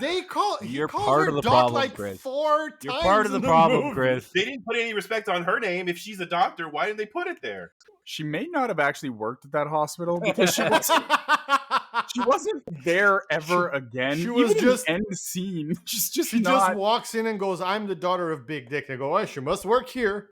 S2: You're
S1: part of the
S2: doc
S1: problem,
S2: like
S1: Chris.
S2: 4
S1: You're
S2: times
S1: part of the
S2: in
S1: problem,
S2: movie.
S1: Chris.
S3: They didn't put any respect on her name. If she's a doctor, why did they put it there?
S4: She may not have actually worked at that hospital because she wasn't there ever again.
S2: She was
S4: Even in
S2: just-
S4: the end scene. She's just
S2: She
S4: not.
S2: just walks in and goes, "I'm the daughter of Big Dick." They go, "Oh, she must work here."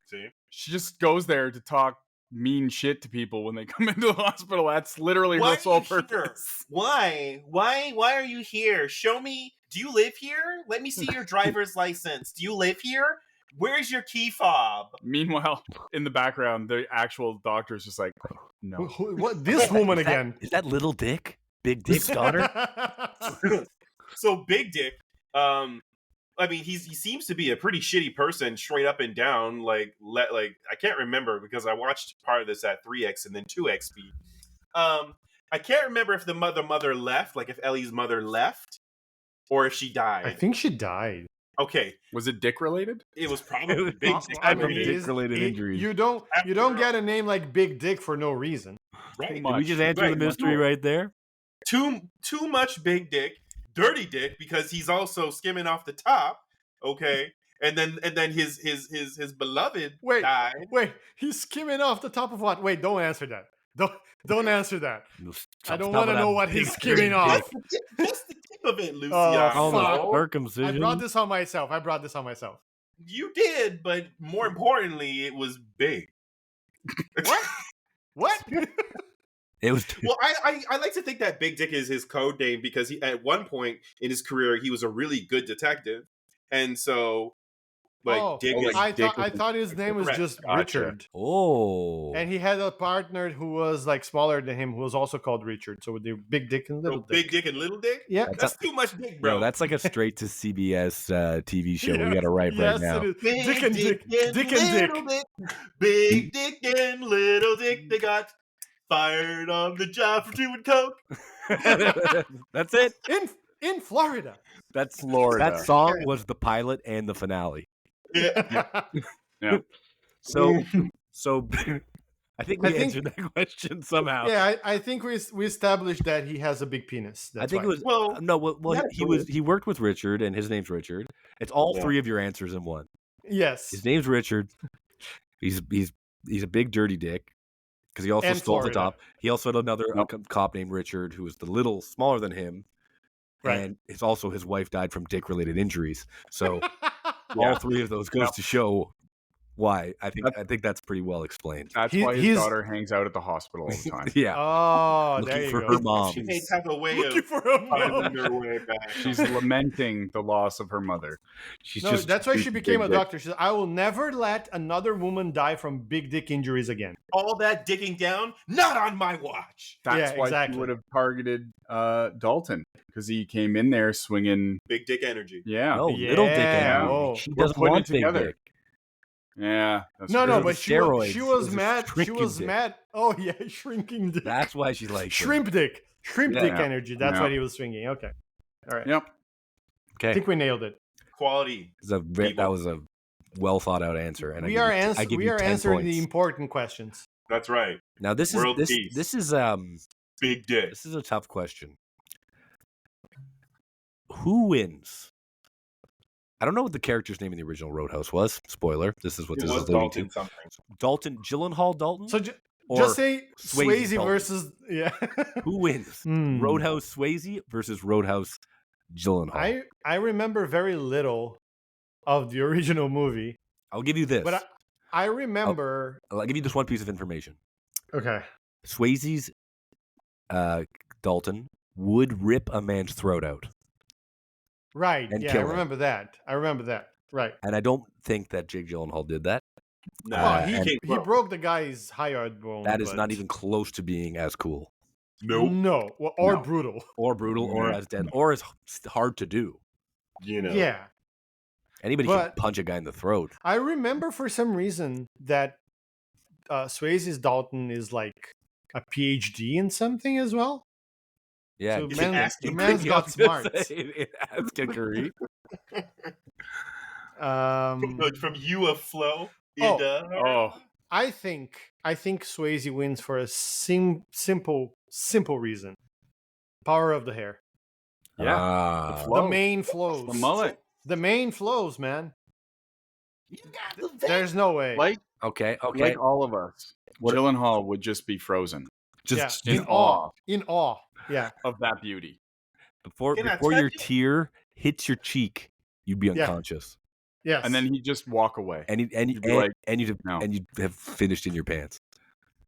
S3: See?
S4: She just goes there to talk mean shit to people when they come into the hospital. That's literally
S3: Why
S4: her
S3: are
S4: sole
S3: you here?
S4: purpose.
S3: Why? Why are you here? Show me. Do you live here? Let me see your driver's license. Do you live here? Where's your key fob?
S4: Meanwhile, in the background, the actual doctor is just like, no.
S2: What? This woman
S1: Is that-
S2: again?
S1: Is that Little Dick? Big Dick's daughter?
S3: So Big Dick, I mean, he seems to be a pretty shitty person, straight up and down. Like I can't remember because I watched part of this at 3x and then 2x speed. I can't remember if the mother left, like if Ellie's mother left, or if she died.
S2: I think she died.
S3: Okay,
S4: Was it dick related?
S3: it was probably big.
S1: Big
S2: I
S1: time
S2: mean,
S1: of dick-related injuries.
S2: You don't get a name like Big Dick for no reason.
S3: Right.
S1: Did we just answer
S3: Right,
S1: the mystery right there?
S3: Too much big dick, dirty dick, because he's also skimming off the top. Okay, and then his beloved died.
S2: Wait, he's skimming off the top of what? Wait, don't answer that. Don't answer that. I don't want to know what he's skimming off.
S3: Just the tip of it, Luciano.
S1: Oh,
S2: fuck.
S1: the circumcision.
S2: I brought this on myself.
S3: You did, but more importantly, it was big.
S2: What?
S1: It was.
S3: Well, I like to think that Big Dick is his code name because he at one point in his career he was a really good detective, and so Dick is
S2: I thought his name was just
S4: Gotcha.
S2: Richard,
S1: Oh.
S2: and he had a partner who was like smaller than him, who was also called Richard. So the Big Dick and Little Dick.
S3: Big Dick and Little Dick.
S2: Yeah,
S3: That's too much dick, bro.
S1: Bro, that's like a straight to CBS TV show we got to write right now.
S2: It is.
S3: Big
S2: Dick and Dick. Dick and
S3: Little
S2: Dick.
S3: Big Dick and Little Dick. They got fired on the job for doing coke.
S1: That's it.
S2: In Florida.
S1: That's
S4: Florida.
S1: That song was the pilot and the finale.
S3: Yeah.
S1: So I think we answered that question somehow.
S2: Yeah, I think we established that he has a big penis.
S1: I think
S2: why.
S1: it was he worked with Richard, and his name's Richard. It's all three of your answers in one.
S2: Yes.
S1: His name's Richard. He's a big dirty dick because he also
S2: And
S1: stole the
S2: Florida.
S1: top. He also had another cop named Richard who was a little smaller than him,
S2: Right.
S1: and it's also his wife died from dick-related injuries. So all three of those goes to show why. I think that's pretty well explained.
S4: That's why his daughter hangs out at the hospital all the time.
S1: Yeah.
S2: Oh, there
S1: Looking
S2: you
S1: for
S2: go.
S1: her mom.
S3: She may have a way
S2: Looking
S3: of
S2: for a
S3: finding
S2: mom.
S3: her way back.
S4: She's lamenting the loss of her mother.
S1: She's
S2: No,
S1: just
S2: that's why she
S4: big
S2: became a
S4: dick.
S2: doctor. She said, "I will never let another woman die from big dick injuries again."
S3: All that digging down, not on my watch.
S4: That's
S2: Yeah,
S4: why
S2: exactly.
S4: she would have targeted Dalton because he came in there swinging.
S3: Big dick energy.
S4: Yeah,
S1: no little dick
S2: Yeah,
S1: energy.
S2: whoa.
S1: She
S4: We're
S1: doesn't
S4: putting
S1: want
S4: it
S1: big
S4: together.
S1: dick.
S4: yeah. That's
S2: No,
S4: true.
S2: no, but she
S1: Steroids.
S2: was
S1: Those are
S2: mad. She
S1: shrinking
S2: was
S1: dick.
S2: mad. Oh yeah, shrinking dick.
S1: That's why she likes him.
S2: Shrimp dick. Shrimp
S4: Yeah.
S2: dick energy. That's
S4: Yeah.
S2: what he was swinging. Okay. All right.
S4: Yep.
S2: I
S1: Okay,
S2: think we nailed it.
S3: Quality.
S1: that was a well thought out answer, and
S2: We are
S1: I give you 10
S2: answering the
S1: points.
S2: important questions.
S3: That's right.
S1: Now this
S3: World
S1: is
S3: peace.
S1: this is
S3: Big dick.
S1: this is a tough question. Who wins? I don't know what the character's name in the original Roadhouse was. Spoiler. This is what
S3: It
S1: this
S3: was
S1: is alluding
S3: Dalton
S1: to.
S3: something.
S1: Dalton Gyllenhaal Dalton.
S2: So
S1: Or
S2: just say
S1: Swayze
S2: Swayze
S1: Dalton.
S2: versus yeah.
S1: Who wins?
S2: Hmm.
S1: Roadhouse Swayze versus Roadhouse Gyllenhaal.
S2: I remember very little of the original movie,
S1: I'll give you this.
S2: but I remember.
S1: I'll give you this one piece of information.
S2: Okay.
S1: Swayze's Dalton would rip a man's throat out,
S2: Right.
S1: And
S2: Yeah, I
S1: kill him.
S2: remember that. Right.
S1: and I don't think that Jake Gyllenhaal did that.
S3: Nah,
S2: he
S1: and-
S3: came
S2: he
S3: close.
S2: broke the guy's hyoid bone.
S1: That is
S2: but-
S1: not even close to being as cool
S3: Nope.
S2: No, or
S4: No.
S2: brutal.
S1: or brutal or
S3: Yeah.
S1: as dead or as hard to do.
S3: You know.
S2: Yeah.
S1: Anybody can
S2: But-
S1: punch a guy in the throat.
S2: I remember for some reason that Swayze's Dalton is like a PhD in something as well.
S1: Yeah,
S2: So
S3: It's
S2: man,
S3: an ass
S2: the
S3: kickery.
S2: man's got smarts.
S1: Ass kickery.
S3: From you of flow.
S2: Oh.
S4: Oh,
S2: I think Swayze wins for a simple reason. Power of the hair.
S4: yeah.
S1: Ah.
S4: The
S2: The
S4: flow.
S2: main flows.
S4: The mullet.
S2: The main flows, man.
S3: You got the vet.
S2: There's no way.
S4: Like
S1: Okay.
S4: like all of us.
S1: What-
S4: Gyllenhaal would just be frozen
S1: Just
S2: yeah, in awe. In awe. Yeah.
S4: of that beauty.
S1: before
S3: Can I
S1: before your
S3: touch it?
S1: tear hits your cheek, you'd be
S2: Yeah.
S1: unconscious,
S2: Yes.
S4: And then he'd just walk away.
S1: and
S4: You'd be like, no.
S1: you'd have finished in your pants,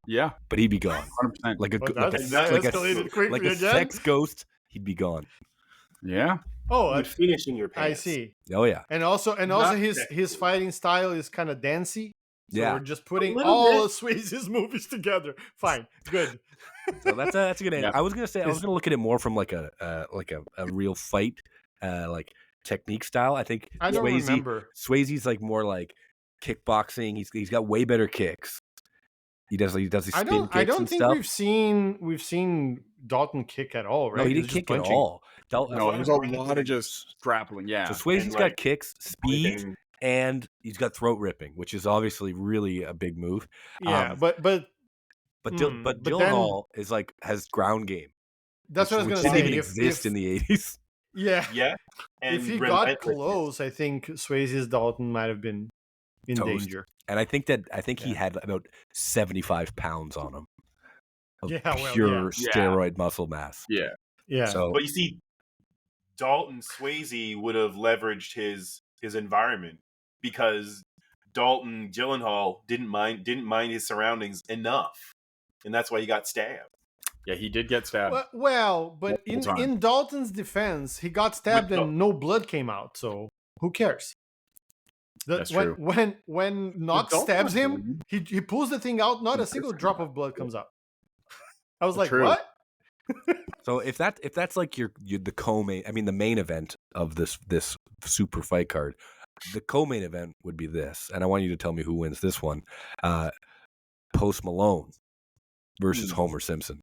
S4: Yeah,
S1: but he'd be gone
S4: 100%.
S1: like a
S2: Well,
S1: like a,
S2: that
S1: like a,
S2: escalated quickly
S1: like a
S2: again.
S1: sex ghost. He'd be gone.
S4: Yeah.
S2: oh,
S3: You would finish in your
S2: I
S3: pants.
S2: see.
S1: Oh yeah,
S2: And also
S3: Not
S2: his
S3: sexy.
S2: fighting style is kind of dancey. So
S1: yeah.
S2: we're just putting
S3: little
S2: all
S3: bit.
S2: of Swayze's movies together. Fine. Good.
S1: So that's a good answer.
S4: Yeah.
S1: I was gonna look at it more from like a real fight, like technique style. I think
S2: I don't remember.
S1: Swayze's like more like kickboxing. He's got way better kicks. He does these spin kicks
S2: I don't
S1: and
S2: think
S1: stuff.
S2: we've seen Dalton kick at all, right?
S1: No, he
S2: He's
S1: didn't
S2: just
S1: kick at
S2: punching.
S1: all.
S4: No, there's a lot of just grappling. Yeah.
S1: So Swayze's
S3: And,
S1: got
S3: like,
S1: kicks, speed,
S3: Ripping.
S1: and he's got throat ripping, which is obviously really a big move.
S2: Yeah, but
S1: But
S2: but
S1: Gyllenhaal is like has ground game.
S2: that's what I was
S1: which
S2: gonna
S1: didn't
S2: say.
S1: even exist in the 80s.
S2: Yeah,
S3: Yeah. And
S2: if he got
S3: relentlessness.
S2: close, I think Swayze's Dalton might have been in
S1: Toast.
S2: danger.
S1: And I think he had about 75 pounds on him of
S2: Yeah, well,
S1: pure
S2: yeah.
S1: steroid muscle mass.
S4: Yeah.
S2: Yeah,
S1: So
S3: But you see, Dalton Swayze would have leveraged his environment because Dalton Gyllenhaal didn't mind his surroundings enough, and that's why he got stabbed.
S4: Yeah, he did get stabbed.
S2: well, but
S4: Multiple times.
S2: in Dalton's defense, he got stabbed
S3: With
S2: and no blood came out. So who cares?
S4: That's
S2: when,
S4: true.
S2: When Knox
S4: Dalton
S2: stabs
S4: was
S2: him, he pulls the thing out. Not a single drop of blood comes out. I was like,
S4: True.
S2: what?
S1: So if that's like your the co-main, I mean the main event of this super fight card, the co-main event would be this, and I want you to tell me who wins this one. Post Malone versus Homer Simpson.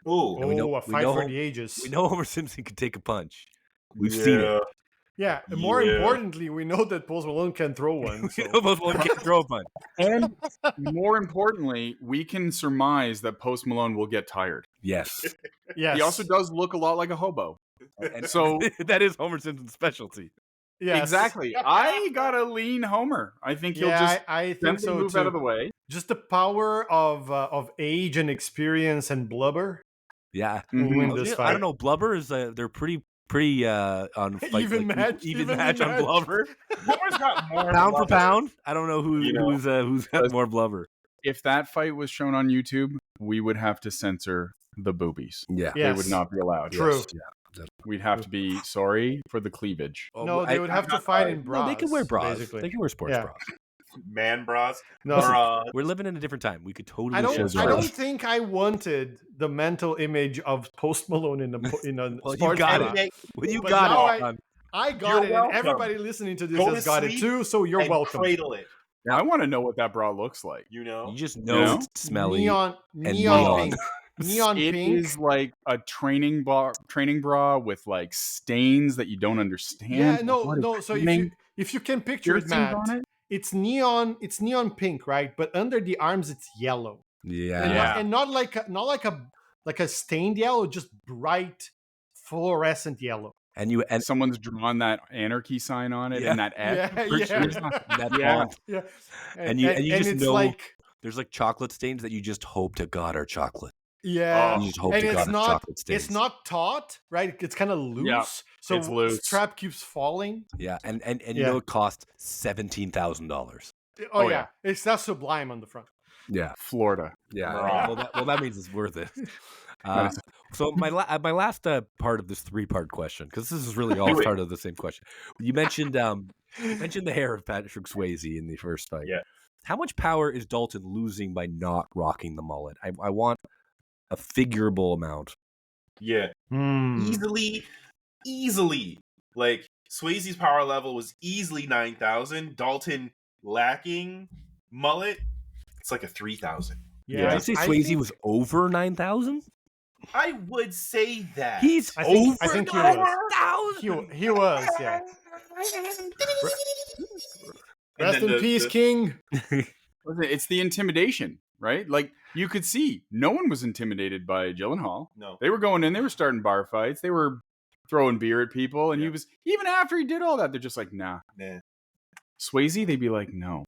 S3: Ooh,
S1: And we know-
S2: a
S1: we
S2: fight
S1: know
S2: for
S1: Hom-
S2: the ages.
S1: We know Homer Simpson can take a punch. We've seen it.
S2: Yeah, and more
S3: Yeah.
S2: importantly, we know that Post Malone can throw one.
S1: We
S2: So.
S1: know Post Malone can't throw a punch.
S4: And more importantly, we can surmise that Post Malone will get tired.
S1: Yes,
S2: Yes.
S4: He also does look a lot like a hobo.
S1: and
S4: So-
S1: that is Homer Simpson's specialty.
S2: Yes.
S4: Exactly. I gotta lean Homer. I think he'll just
S2: I think
S4: simply
S2: so
S4: move
S2: too.
S4: out of the way.
S2: Just the power of age and experience and blubber.
S1: Yeah,
S2: Will
S4: Mhm.
S2: win this
S1: I
S2: fight.
S1: don't know. Blubber is they're pretty on fight,
S2: Even match,
S1: even
S2: evenly
S1: match on
S2: matched.
S1: Blubber.
S3: Homer's got more
S1: Pound for
S3: blubber.
S1: pound. I don't know
S3: You know.
S1: who's got more blubber.
S4: If that fight was shown on YouTube, we would have to censor the boobies.
S1: Yeah.
S2: Yeah.
S4: They would not be allowed.
S2: True.
S4: We'd have to be sorry for the cleavage.
S2: No, they would have to fight in bras.
S1: No, they can wear bras.
S2: Basically.
S1: They can wear sports
S2: Yeah.
S1: bras.
S3: Man bras.
S2: No,
S3: Bras.
S1: We're living in a different time. We could totally
S2: I
S1: show
S2: don't.
S1: the
S2: I
S1: bras.
S2: don't think I wanted the mental image of Post Malone in a
S1: Well, you
S2: sports
S1: got
S2: bra.
S1: it. Well, you
S2: But
S1: got
S2: now
S1: it.
S2: I got
S3: You're
S2: it, and
S3: welcome.
S2: everybody listening to this
S3: Go
S2: has
S3: to
S2: got it
S3: sleep
S2: too. So you're
S3: and
S2: welcome.
S3: cradle it.
S4: I want to know what that bra looks like.
S3: You know.
S1: You just know
S4: know?
S1: it's smelly.
S2: Neon
S1: neon.
S2: pink. Neon
S4: It
S2: pink.
S4: is like a training bra with like stains that you don't understand.
S2: Yeah,
S4: Like,
S2: no,
S4: what is
S2: no. So
S4: happening?
S2: if you can picture it,
S4: Piercings
S2: Matt,
S4: on it?
S2: it's neon pink, right? But under the arms, it's yellow,
S1: Yeah.
S2: and,
S4: Yeah.
S2: not like a stained yellow, just bright fluorescent yellow.
S1: And
S4: Someone's drawn that anarchy sign on it
S1: Yeah.
S4: and that F.
S2: Yeah,
S4: For
S2: yeah.
S4: sure it's not-
S1: that
S4: Yeah.
S1: font,
S2: Yeah,
S1: And you just
S2: it's
S1: know-
S2: like
S1: there's like chocolate stains that you just hope to God are chocolate.
S2: yeah,
S1: You just hope
S2: and
S1: to God
S2: it's
S1: it's
S2: not
S1: chocolate stains.
S2: it's not taut, right? It's kind of loose,
S4: Yeah,
S2: so
S4: it's loose.
S2: strap keeps falling.
S1: Yeah, and you
S2: Yeah.
S1: know it costs $17,000.
S2: Oh,
S4: Oh,
S2: yeah. It's that sublime on the front.
S1: Yeah,
S4: Florida.
S1: yeah.
S3: Right.
S1: Well, that means it's worth it. So my last part of this 3-part question, because this is really all part of the same question. You mentioned the hair of Patrick Swayze in the first fight.
S3: Yeah.
S1: How much power is Dalton losing by not rocking the mullet? I want a figurable amount.
S3: Yeah.
S2: Hmm.
S3: Easily. Like Swayze's power level was easily 9,000. Dalton lacking mullet, it's like a 3,000.
S2: Yeah,
S1: Did you say
S2: I
S1: Swayze
S2: think-
S1: was over 9,000?
S3: I would say that.
S1: He's
S2: I think-
S1: over
S2: I think he was.
S1: 9,000.
S2: He was, yeah.
S3: And
S2: Rest
S3: then
S2: in peace,
S3: the-
S2: King.
S4: Listen, it's the intimidation, right? Like you could see, no one was intimidated by Gyllenhaal.
S3: No.
S4: They were going in, they were starting bar fights, they were throwing beer at people, and he
S3: Yeah.
S4: was even after he did all that, they're just like, nah.
S3: Nah.
S4: Swayze, they'd be like, no,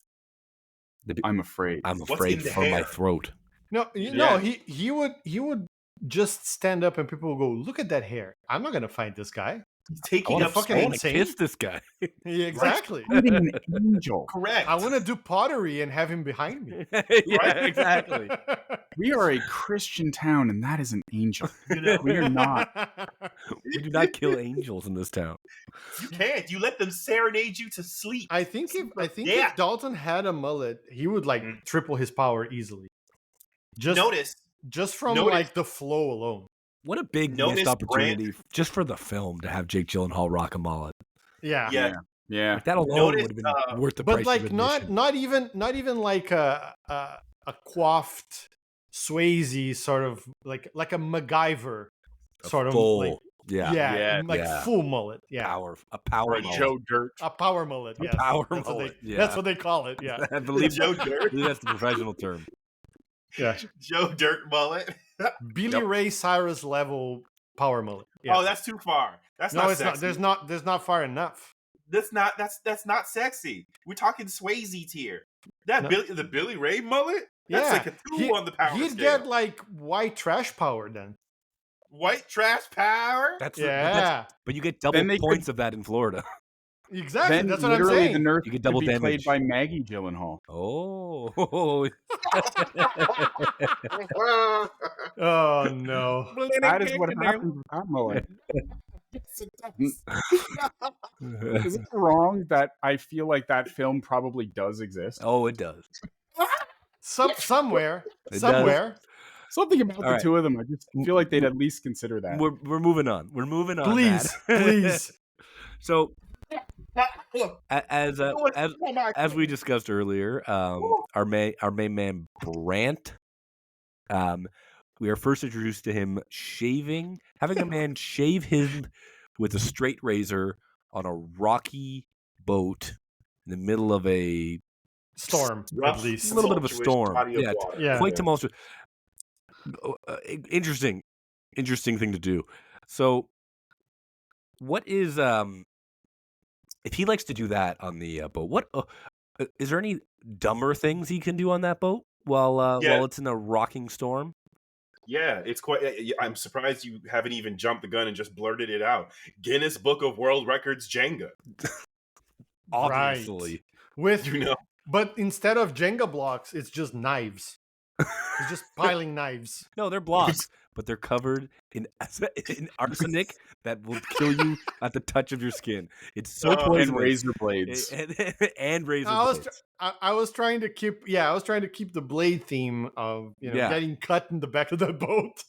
S1: They'd be-
S4: I'm afraid.
S1: I'm
S3: What's
S1: afraid
S3: in the
S1: for my
S3: hair?
S1: throat.
S2: No,
S4: Yeah.
S2: he would just stand up and people would go, look at that hair. I'm not gonna fight this guy.
S3: He's
S1: I
S3: taking
S1: want
S3: up
S1: to
S2: fucking
S3: space.
S2: insane.
S1: kiss this guy.
S2: Yeah, exactly.
S4: Fighting an angel.
S3: Correct.
S2: I want to do pottery and have him behind me.
S1: Yeah, exactly.
S4: We are a Christian town, and that is an angel.
S3: You know,
S4: We are not.
S1: We do not kill angels in this town.
S3: you can't. You let them serenade you to sleep.
S2: I think
S3: Yeah.
S2: if Dalton had a mullet, he would like
S3: Mm.
S2: triple his power easily. Just
S3: Notice
S2: from
S3: notice-
S2: like the flow alone.
S1: What a big
S3: Notice
S1: missed opportunity just for the film to have Jake Gyllenhaal rock a mullet.
S2: Yeah.
S4: Yeah.
S1: Like, that alone
S3: Notice,
S1: would have been worth the
S2: But
S1: price.
S2: like
S1: of
S2: not
S1: admission.
S2: even like a coiffed Swayze sort of like a MacGyver
S1: A
S2: sort of
S1: full,
S2: like
S4: Yeah.
S2: like
S1: Yeah.
S2: full mullet. Yeah.
S1: power
S4: Or
S1: mullet.
S4: Joe Dirt.
S2: A power mullet,
S1: A
S2: yes.
S1: power
S2: That's what
S1: mullet,
S2: that's what they call it. Yeah.
S1: I believe
S3: Joe Dirt.
S1: that's the professional term.
S2: Yeah.
S3: Joe Dirt mullet.
S2: Billy Ray Cyrus level power mullet. Yeah.
S3: Oh, that's too far. That's
S2: no,
S3: not
S2: it's
S3: sexy.
S2: not. There's not far enough.
S3: That's not sexy. We're talking Swayze tier. That
S2: No.
S3: the Billy Ray mullet. That's
S2: Yeah.
S3: like a 2 on the power
S2: He'd
S3: scale.
S2: get like white trash power then.
S3: White trash power.
S1: But
S2: Yeah.
S1: but you get double
S4: Then they
S1: points of that in Florida.
S2: Exactly.
S4: Then
S2: That's what I'm
S4: literally
S2: saying.
S4: the nurse
S1: You get
S4: could
S1: double
S4: be
S1: damage.
S4: played by Maggie Gyllenhaal.
S1: Oh,
S2: Oh no.
S4: That is what happens with that mullet. Is it wrong that I feel like that film probably does exist?
S1: oh, it does.
S2: Somewhere.
S1: It
S2: Somewhere.
S4: Something about the
S1: right.
S4: two of them, I just feel like they'd at least consider that.
S1: We're moving on. We're moving on.
S2: Please.
S1: Matt.
S2: Please.
S1: So as we discussed earlier, our main man Brant, we are first introduced to him having a man shave him with a straight razor on a rocky boat in the middle of a
S2: Storm,
S3: Rough,
S2: at least.
S1: a little bit of a
S3: tumultuous
S1: storm.
S3: body of
S1: Yeah,
S3: water.
S2: Yeah.
S1: quite tumultuous. Interesting thing to do. So, what is if he likes to do that on the boat? What is there any dumber things he can do on that boat while it's in a rocking storm?
S3: Yeah, it's quite. I'm surprised you haven't even jumped the gun and just blurted it out. Guinness Book of World Records Jenga.
S1: Obviously,
S2: With
S3: You know,
S2: but instead of Jenga blocks, it's just knives. He's just piling knives.
S1: no, they're blocks, but they're covered in arsenic that will kill you at the touch of your skin. It's so
S3: And
S1: poisonous.
S4: And razor blades.
S1: And razor
S2: I was
S1: blades.
S2: I was trying to keep the blade theme of getting cut in the back of the boat.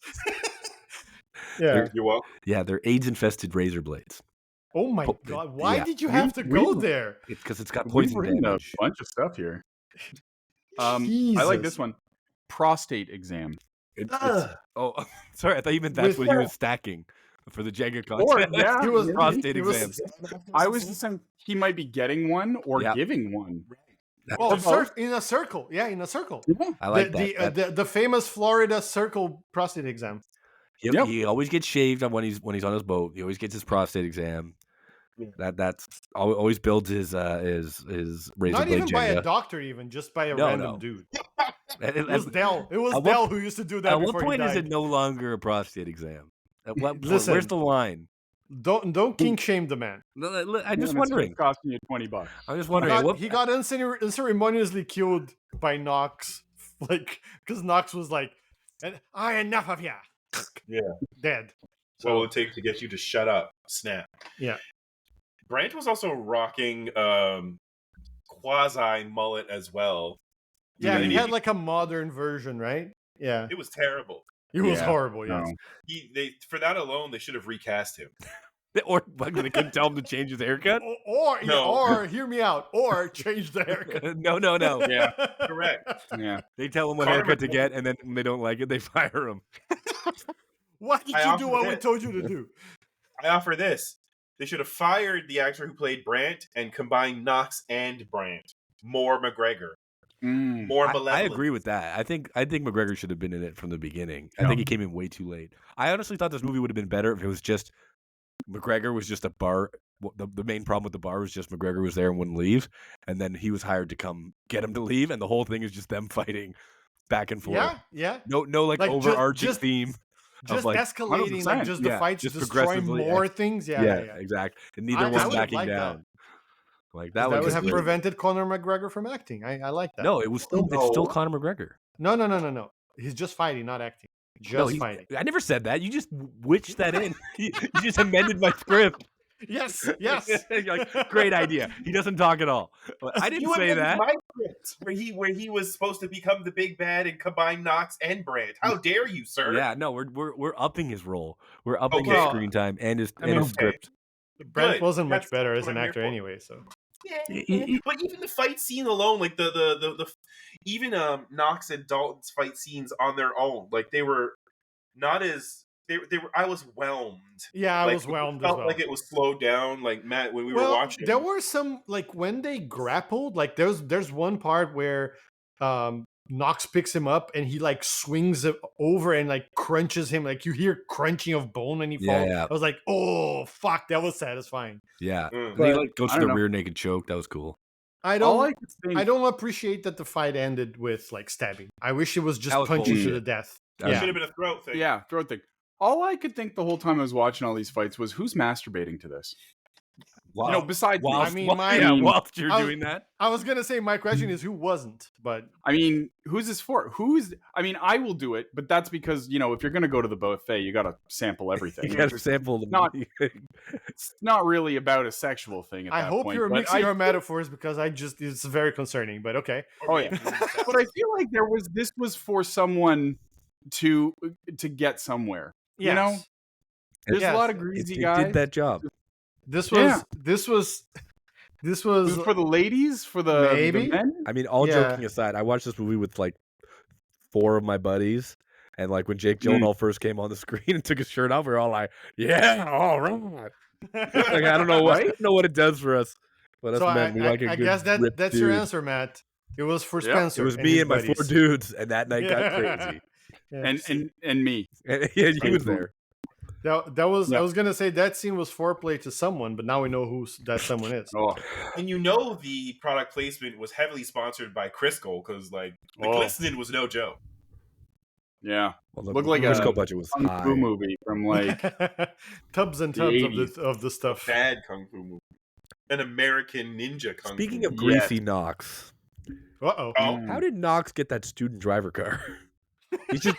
S2: Yeah.
S3: you're welcome.
S1: Yeah, they're AIDS-infested razor blades.
S2: Oh my
S1: Oh,
S2: god! Why
S1: yeah.
S2: did you have to go there?
S1: It's because it's got
S4: We've
S1: poison
S4: written a
S1: damage.
S4: bunch of stuff here. I like this
S2: Jesus.
S4: one. Prostate exam.
S1: Oh, sorry. I thought you meant that's what he was stacking for the Jenga contest.
S4: yeah,
S2: He was
S1: prostate
S2: he was-
S1: exam.
S4: I was just saying he might be getting one or
S1: Yeah.
S4: giving one.
S2: Oh,
S4: Both.
S2: in a circle. Yeah, in a circle.
S1: I like
S2: the,
S1: that.
S2: the famous Florida circle prostate exam.
S1: He always gets shaved when he's on his boat. He always gets his prostate exam.
S3: Yeah.
S1: That's always builds his razor
S2: Not
S1: blade
S2: even by a
S1: Jenga.
S2: doctor, even just by a
S1: No,
S2: random
S1: no.
S2: dude.
S1: At
S2: It was Dell. It was
S1: at
S2: Dell
S1: what-
S2: who used to do that
S1: what
S2: before
S1: point
S2: he
S1: is
S2: died.
S1: it no longer a prostate exam? At what point?
S2: Listen.
S1: Where's the line?
S2: Don't kink shame the man.
S1: I'm just
S4: And it's
S1: wondering.
S4: costing you $20.
S1: I'm just wondering.
S2: He got unceremoniously killed by Knox, like because Knox was like, enough of ya."
S3: Yeah.
S2: Dead.
S3: What will it take to get you to shut up? Snap.
S2: Yeah.
S3: Brant was also rocking quasi mullet as well.
S2: Yeah, he
S3: Yeah.
S2: had like a modern version, right? Yeah,
S3: It was terrible.
S2: it was
S4: Yeah,
S2: horrible. Yes.
S4: no.
S3: For that alone, they should have recast him.
S1: Or they couldn't tell him to change his haircut.
S3: No.
S2: Or hear me out, or change the haircut.
S1: No.
S4: Yeah.
S3: Correct.
S4: Yeah.
S1: They tell him what
S3: Carmen-
S1: haircut to get, and then when they don't like it, they fire him.
S2: Why did
S3: I
S2: you do what we
S3: offered it.
S2: told you to do?
S3: I offer this. They should have fired the actor who played Brant and combined Knox and Brant. More McGregor. More
S1: I
S3: malevolent.
S1: agree with that. I think McGregor should have been in it from the beginning. I think he came in way too late. I honestly thought this movie would have been better if it was just McGregor was just a bar. The main problem with the bar was just McGregor was there and wouldn't leave, and then he was hired to come get him to leave, and the whole thing is just them fighting back and forth.
S2: Yeah.
S1: No, like
S2: Like,
S1: overarching
S2: just-
S1: theme.
S2: Just
S1: like,
S2: escalating, like
S4: 100%,
S2: just the
S1: yeah,
S2: fights
S1: just
S2: destroy
S1: progressively
S2: more things. Yeah.
S1: exactly. And neither
S2: I
S1: one's
S2: would
S1: backing
S2: like that.
S1: down. Like
S2: That
S1: that
S2: would
S1: was
S2: have
S1: great.
S2: prevented Conor McGregor from acting. I like that.
S1: No, it's still
S3: No.
S1: Conor McGregor.
S2: No. He's just fighting, not acting.
S1: No,
S2: Just fighting.
S1: I never said that. You just witched that in. You just amended my script.
S2: Yes.
S1: You're like, great idea. He doesn't talk at all. But I didn't
S3: You
S1: say
S3: amended
S1: that.
S3: my script, where he was supposed to become the big bad and combine Knox and Brant. How dare you, sir?
S1: Yeah, no, we're upping his role. We're upping
S3: Okay.
S1: his screen time and his
S2: I mean,
S1: his script.
S2: Brent
S3: good.
S2: wasn't much
S3: That's
S2: better
S3: what
S2: as an
S3: I'm here
S2: actor
S3: for.
S2: anyway. So
S3: Yeah. But even the fight scene alone, like the even Knox and Dalton's fight scenes on their own, like they were not as they were. I was whelmed.
S2: yeah, I
S3: Like,
S2: was whelmed
S3: it
S2: as
S3: felt
S2: well.
S3: like it was slowed down. Like Matt, when we were
S2: Well,
S3: watching,
S2: there were some like when they grappled, like there's one part where Knox picks him up and he like swings it over and like crunches him, like you hear crunching of bone when he
S1: Yeah,
S2: falls.
S1: yeah.
S2: I was like, oh fuck, that was satisfying.
S1: Yeah.
S3: Mm.
S1: And he
S4: But,
S1: like goes
S4: I
S1: for
S4: don't
S1: the
S4: know.
S1: rear naked choke. That was cool.
S2: I
S4: All
S2: don't
S4: I could think,
S2: I don't appreciate that the fight ended with like stabbing. I wish it was just
S1: That was
S2: punching to
S1: bullshit.
S2: the death.
S1: That was-
S3: Should have been a throat thing.
S4: yeah, throat thing. All I could think the whole time I was watching all these fights was who's masturbating to this?
S1: Wow.
S4: You know, besides me.
S1: Whilst,
S2: I mean,
S1: while-
S2: my-
S1: yeah,
S4: I mean,
S1: whilst you're
S2: I was-
S1: doing that.
S2: I was gonna say my question is who wasn't, but
S4: I mean, who's this for? I mean, I will do it, but that's because, you know, if you're going to go to the buffet, you got to sample everything.
S1: You got to sample the
S4: Not- It's not really about a sexual thing at
S2: I
S4: that
S2: hope
S4: point.
S2: you're
S4: but
S2: mixing
S4: I-
S2: our metaphors because it's very concerning. But okay,
S4: Oh, yeah. But I feel like this was for someone to get somewhere. You know?
S2: Yes.
S4: There's
S2: Yes.
S4: a lot of
S1: it,
S4: greasy
S1: it
S4: guys.
S1: did that job.
S2: This was
S4: Yeah.
S2: this was
S4: It was for the ladies, for the
S2: Maybe?
S4: men.
S1: I mean, all
S2: Yeah.
S1: joking aside, I watched this movie with like 4 of my buddies, and like when Jake
S4: Mm.
S1: Gyllenhaal first came on the screen and took his shirt off, we were all like, "Yeah, all right." Like, I don't know what I don't know what it does for us, but us
S2: so
S1: men, we like a
S2: I
S1: good
S2: guess
S1: ripped
S2: that's your
S1: dude.
S2: answer, Matt. It was for
S4: Yeah.
S2: Spencer.
S1: It was
S2: and
S1: me
S2: his
S1: and my 4
S2: buddies.
S1: dudes, and that night got crazy.
S2: Yeah.
S4: And me.
S1: And yeah, he was there.
S2: That was
S4: Yeah.
S2: I was gonna say that scene was foreplay to someone, but now we know who that someone is.
S4: Oh,
S3: And you know the product placement was heavily sponsored by Crisco because like the
S4: Oh.
S3: glistening was no joke.
S4: yeah.
S1: Well, the
S4: Looked like
S1: Crisco
S4: a
S1: budget was
S4: Kung
S1: high.
S4: Fu movie from like
S2: Tubs and
S4: the
S2: tubs
S4: 80s.
S2: of the stuff.
S3: Bad kung fu movie. An American ninja kung
S1: Speaking
S3: fu
S1: of
S3: movie.
S1: greasy Knox,
S2: Uh-oh.
S3: Oh.
S1: how did Knox get that student driver car? He's just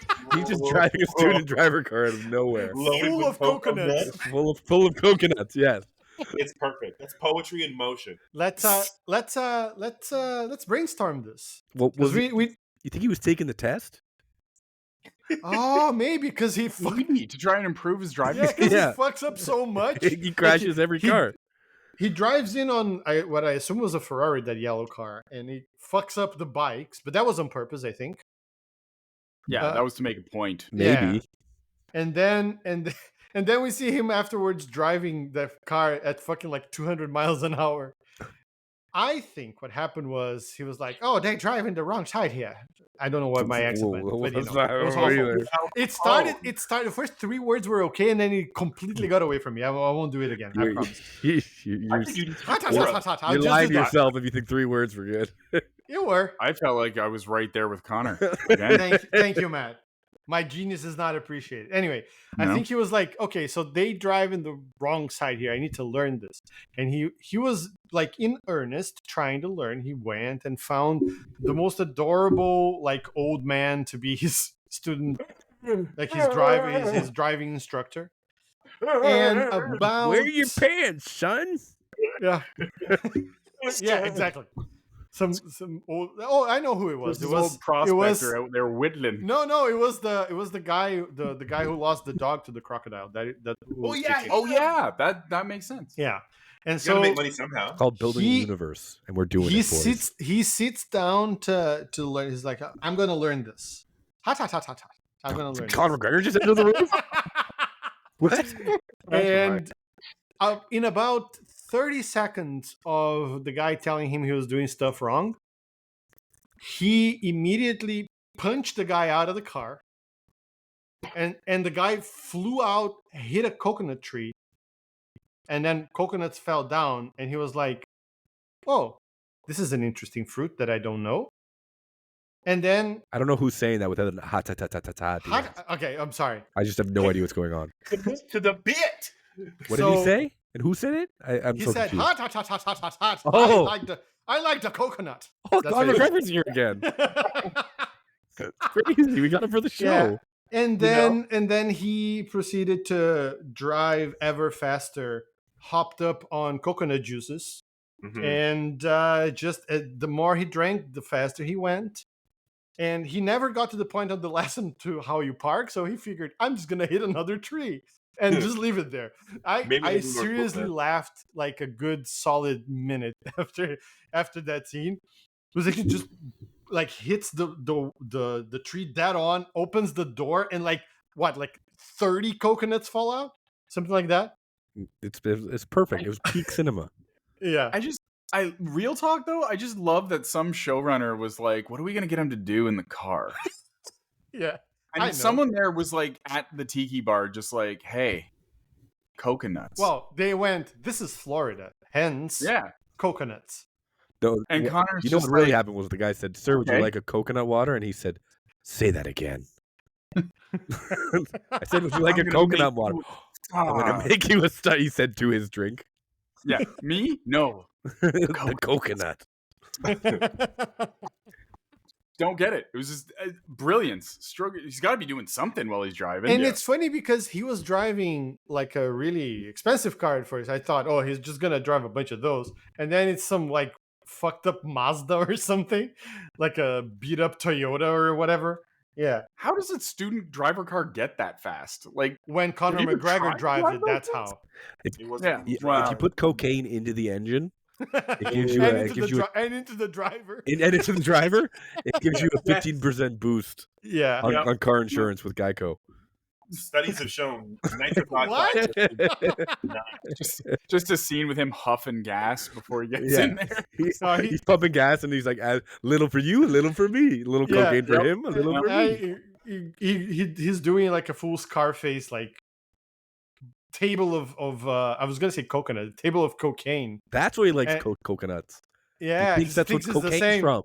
S1: driving a student driver car out of nowhere.
S3: Loaded
S2: Full
S3: with
S2: of coconuts.
S1: Full of coconuts, yes.
S3: It's perfect. That's poetry in motion.
S2: Let's brainstorm this.
S1: What
S2: 'Cause
S1: was
S2: we
S1: you think he was taking the test?
S2: oh maybe because he
S4: maybe to try and improve his driving.
S2: yeah, 'cause
S1: Yeah.
S2: he fucks up so much.
S1: He crashes every car.
S2: He drives in on what I assume was a Ferrari, that yellow car, and he fucks up the bikes, but that was on purpose, I think.
S4: Yeah, that was to make a point.
S1: Maybe.
S2: Yeah. And then we see him afterwards driving the car at fucking like 200 miles an hour. I think what happened was he was like, "Oh, they driving the wrong side here." I don't know what my accent meant, but you know, it was awful. It started. The first 3 words were okay, and then he completely got away from me. I won't do it again. I
S1: You're,
S2: promise.
S3: I think you need to
S2: I'll
S1: you're
S2: just
S1: lying
S2: do
S1: to
S2: that.
S1: yourself if you think 3 words were good.
S2: You were.
S4: I felt like I was right there with Connor. Again.
S2: Thank you, Matt. My genius is not appreciated. Anyway, I
S4: No.
S2: think he was like, okay, so they drive in the wrong side here. I need to learn this. And he was like in earnest trying to learn. He went and found the most adorable like old man to be his student, like his driving instructor. And about
S1: Where are your pants, son?
S2: yeah. Yeah, exactly. Some old. Oh, I know who it was.
S4: This
S2: It was
S4: old prospector
S2: It was
S4: out there whittling.
S2: no. It was the guy the guy who lost the dog to the crocodile.
S3: Oh, yeah.
S4: Oh yeah, that makes sense.
S2: yeah. And
S3: You gotta
S2: so
S3: make money somehow.
S1: It's called building a
S2: He-
S1: universe, and we're doing
S2: he
S1: it, boys.
S2: sits down to learn. He's like, I'm gonna learn this. Hot. I'm gonna learn.
S1: Conor McGregor just entered the room. What?
S2: And in about 30 seconds of the guy telling him he was doing stuff wrong, he immediately punched the guy out of the car, and the guy flew out, hit a coconut tree, and then coconuts fell down, and he was like, oh, this is an interesting fruit that I don't know. And then
S1: I don't know who's saying that without a ha ta ta ta ta ta. at the end.
S2: okay, I'm sorry.
S1: I just have no idea what's going on.
S3: To the bit.
S1: What did he say? And who said it? I'm
S2: He
S1: so
S2: said,
S1: confused.
S2: hot.
S1: Oh.
S2: I like the coconut.
S1: Oh,
S2: That's
S1: Conor
S2: what he-
S1: McGregor's here again. Crazy. We got him for the
S2: Yeah.
S1: show.
S2: And then he proceeded to drive ever faster, hopped up on coconut juices,
S3: Mhm.
S2: and the more he drank, the faster he went. And he never got to the point of the lesson to how you park, so he figured, I'm just gonna hit another tree. and just leave it there.
S3: Maybe
S2: I
S3: we'll do more
S2: seriously
S3: cool
S2: laughed like a good solid minute after that scene. It was like he just like hits the tree dead on, opens the door, and like 30 coconuts fall out, something like that.
S1: It's perfect. It was peak cinema.
S2: Yeah.
S4: I real talk though, I just love that some showrunner was like, what are we gonna get him to do in the car?
S2: Yeah.
S4: And someone there was like at the tiki bar, just like, hey, coconuts.
S2: Well, they went, this is Florida, hence coconuts.
S1: No,
S4: and Connor's
S1: you know
S4: just
S1: what really
S4: like,
S1: happened was the guy said, "Sir, would you
S4: okay.
S1: like a coconut water?" And he said, "Say that again." I said, "Would you like a coconut water?" I'm gonna make you a star. He said to his drink.
S4: Yeah, me? No.
S1: The coconut.
S4: Don't get it. It was just brilliance. He's got to be doing something while he's driving.
S2: And it's funny because he was driving like a really expensive car at first. I thought, oh, he's just gonna drive a bunch of those, and then it's some like fucked up Mazda or something, like a beat up Toyota or whatever. Yeah.
S4: How does a student driver car get that fast? Like
S2: when Conor
S4: Have you been
S2: McGregor
S4: trying to
S2: drives
S4: drive
S2: it, that's
S4: those
S2: how.
S1: If you put cocaine into the engine, it gives you
S2: and into the driver.
S1: And into the driver, it gives you a 15% boost.
S2: Yeah.
S1: On car insurance with Geico.
S3: Studies have shown nitric
S2: What?
S3: oxide.
S4: just a scene with him huffing gas before he gets in there.
S1: He's pumping gas and he's like, a little for you, a little for me, a little cocaine for him, a little for me.
S2: He's doing like a full Scarface, like table of I was gonna say coconut, table of cocaine.
S1: That's why he likes coconuts.
S2: Yeah,
S1: he thinks that's what cocaine's from.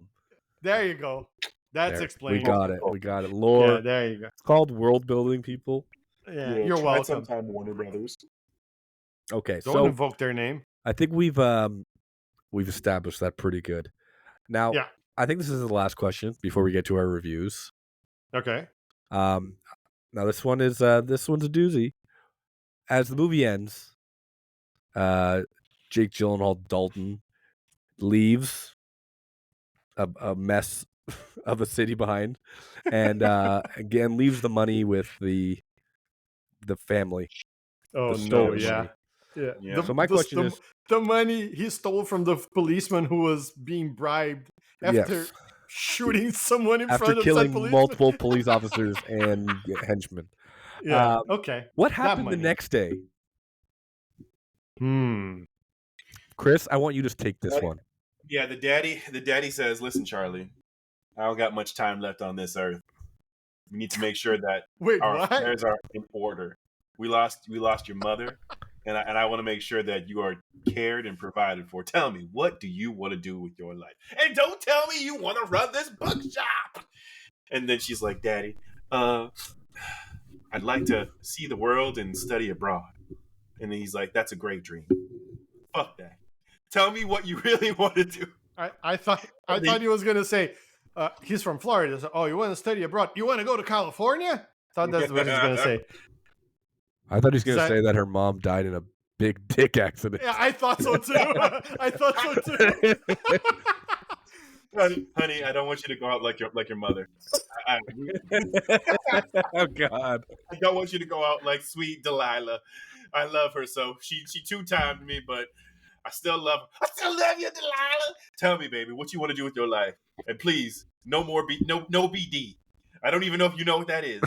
S2: There you go. That's explained.
S1: We got it. Lore.
S2: Yeah, there you go.
S1: It's called world building, people.
S2: Yeah, you're welcome.
S3: Sometime, Warner Brothers.
S1: Okay,
S2: Don't invoke their name.
S1: I think we've established that pretty good. Now, I think this is the last question before we get to our reviews.
S2: Okay.
S1: Now this one's a doozy. As the movie ends, Jake Gyllenhaal Dalton leaves a mess of a city behind, and again leaves the money with the family.
S2: Oh
S1: no!
S2: Yeah.
S1: So my question is,
S2: the money he stole from the policeman who was being bribed after shooting someone in front of
S1: killing multiple police officers and henchmen.
S2: Yeah. Okay.
S1: What happened the next day? Chris, I want you to take this one.
S3: Yeah, the daddy says, "Listen, Charlie, I don't got much time left on this earth. We need to make sure that our affairs are in order. We lost your mother, and I want to make sure that you are cared and provided for. Tell me, what do you want to do with your life? And don't tell me you want to run this bookshop." And then she's like, "Daddy, I'd like to see the world and study abroad." And then he's like, "That's a great dream. Fuck that. Tell me what you really want to do."
S2: I thought he was gonna say, he's from Florida. So, oh, you want to study abroad? You want to go to California? I thought that's what he was gonna say.
S1: I thought he was gonna say that her mom died in a big dick accident.
S2: Yeah, I thought so too. I thought so too.
S3: Honey, I don't want you to go out like your mother.
S1: Oh God!
S3: I don't want you to go out like sweet Delilah. I love her so. She 2-timed me, but I still love her. I still love you, Delilah. Tell me, baby, what you want to do with your life, and please, no more no BD. I don't even know if you know what that is,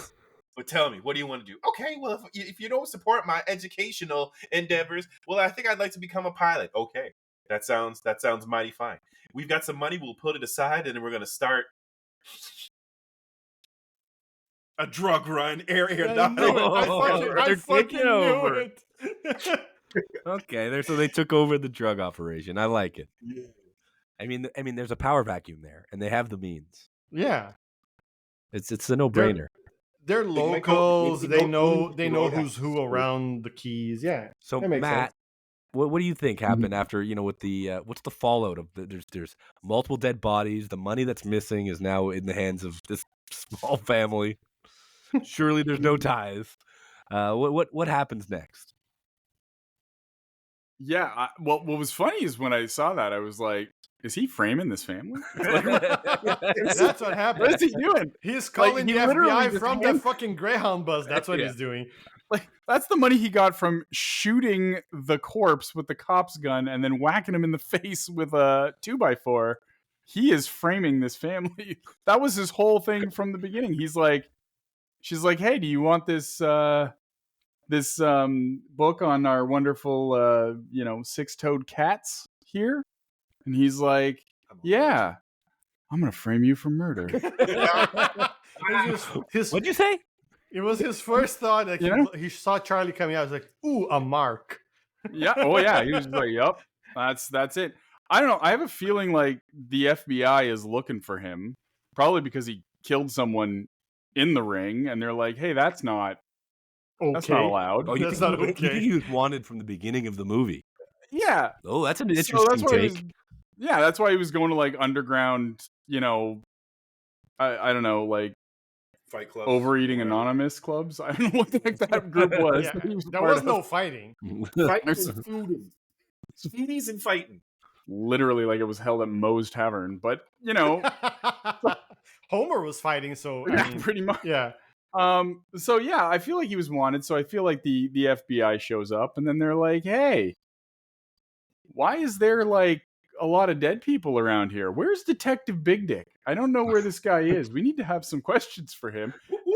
S3: but tell me, what do you want to do? Okay, well, if you don't support my educational endeavors, well, I think I'd like to become a pilot. Okay, that sounds mighty fine. We've got some money. We'll put it aside, and then we're gonna start a drug run.
S2: I fucking knew it.
S1: Okay, so they took over the drug operation. I like it.
S3: Yeah.
S1: I mean, there's a power vacuum there, and they have the means.
S2: Yeah,
S1: it's a no-brainer.
S2: They're locals. They know who's who around the Keys. Yeah.
S1: So Matt, what do you think happened after with the what's the fallout of there's multiple dead bodies. The money that's missing is now in the hands of this small family. Surely there's no ties. What happens next?
S4: Yeah, well, what was funny is when I saw that, I was like, is he framing this family? That's
S2: what happened.
S4: What is he doing?
S2: He's calling the FBI from the fucking Greyhound bus. That's what he's doing.
S4: Like, that's the money he got from shooting the corpse with the cop's gun and then whacking him in the face with a 2x4. He is framing this family. That was his whole thing from the beginning. She's like, hey, do you want this book on our wonderful, six-toed cats here? And he's like, yeah, I'm going to frame you for murder.
S1: What'd you say?
S2: It was his first thought. Like he saw Charlie coming out. He was like, ooh, a mark.
S4: Yeah. Oh, yeah. He was like, yep, that's it. I don't know. I have a feeling like the FBI is looking for him, probably because he killed someone in the ring, and they're like, hey, that's not allowed.
S1: Oh,
S2: that's not okay.
S1: You think he was wanted from the beginning of the movie?
S4: Yeah.
S1: Oh, that's an interesting take.
S4: That's why he was going to like underground, I don't know, like
S3: Fight clubs,
S4: overeating anonymous clubs. I don't know what the heck that group was.
S2: Yeah, there was no fighting.
S3: Fighting is fooding. Foodies and fighting.
S4: Literally, like it was held at Moe's Tavern, but
S2: Homer was fighting, so
S4: I mean, pretty much.
S2: Yeah.
S4: So yeah, I feel like he was wanted. So I feel like the FBI shows up, and then they're like, "Hey, why is there like a lot of dead people around here? Where's Detective Big Dick? I don't know where this guy is. We need to have some questions for him."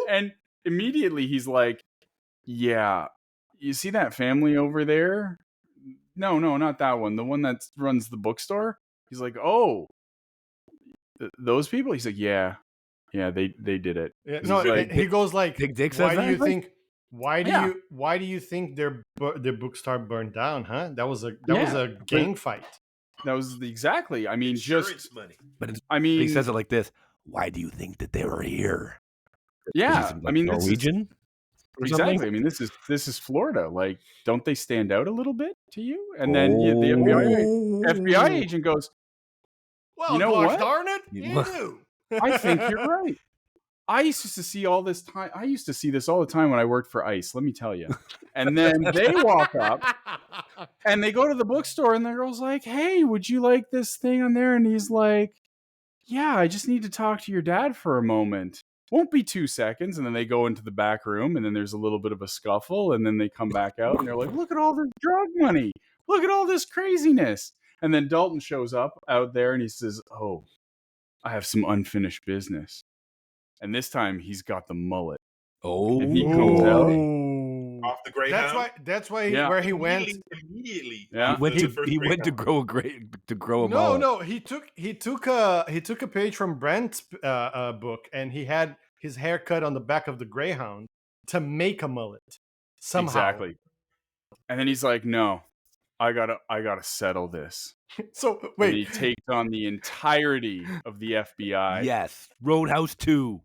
S4: And immediately he's like, "Yeah, you see that family over there? No, not that one. The one that runs the bookstore." He's like, "Oh, those people?" He's like, "Yeah, they did it."
S2: Yeah, no, like, he goes like,
S1: Big Dick
S2: "Why
S1: says
S2: do you
S1: that?
S2: think? Why do you think their bookstore burned down? Huh? That was a gang fight.
S4: That was exactly. I mean,
S3: Insurance money.
S1: But
S4: he
S1: says it like this: "Why do you think that they were here?"
S4: Yeah,
S1: Like
S4: I mean,
S1: Norwegian.
S4: Exactly. I mean, this is Florida. Like, don't they stand out a little bit to you? And then the FBI agent goes,
S2: "Well,
S4: you know
S2: gosh
S4: what?
S2: darn it, you knew."
S4: I think you're right. I used to see all this time. I used to see this all the time when I worked for ICE. Let me tell you. And then they walk up and they go to the bookstore, and the girl's like, "Hey, would you like this thing on there?" And he's like, "Yeah, I just need to talk to your dad for a moment. Won't be 2 seconds." And then they go into the back room, and then there's a little bit of a scuffle, and then they come back out, and they're like, "Look at all this drug money. Look at all this craziness." And then Dalton shows up out there, and he says, "Oh, I have some unfinished business." And this time, he's got the mullet.
S1: Oh,
S4: and he comes out.
S3: Off the Greyhound.
S2: That's why where he went.
S3: Immediately.
S4: Yeah.
S1: He went to grow a mullet.
S2: No. He took a page from Brent's book, and he had his hair cut on the back of the Greyhound to make a mullet somehow.
S4: Exactly. And then he's like, "No, I gotta settle this."
S2: So wait,
S4: and he takes on the entirety of the FBI.
S1: Yes, Roadhouse 2.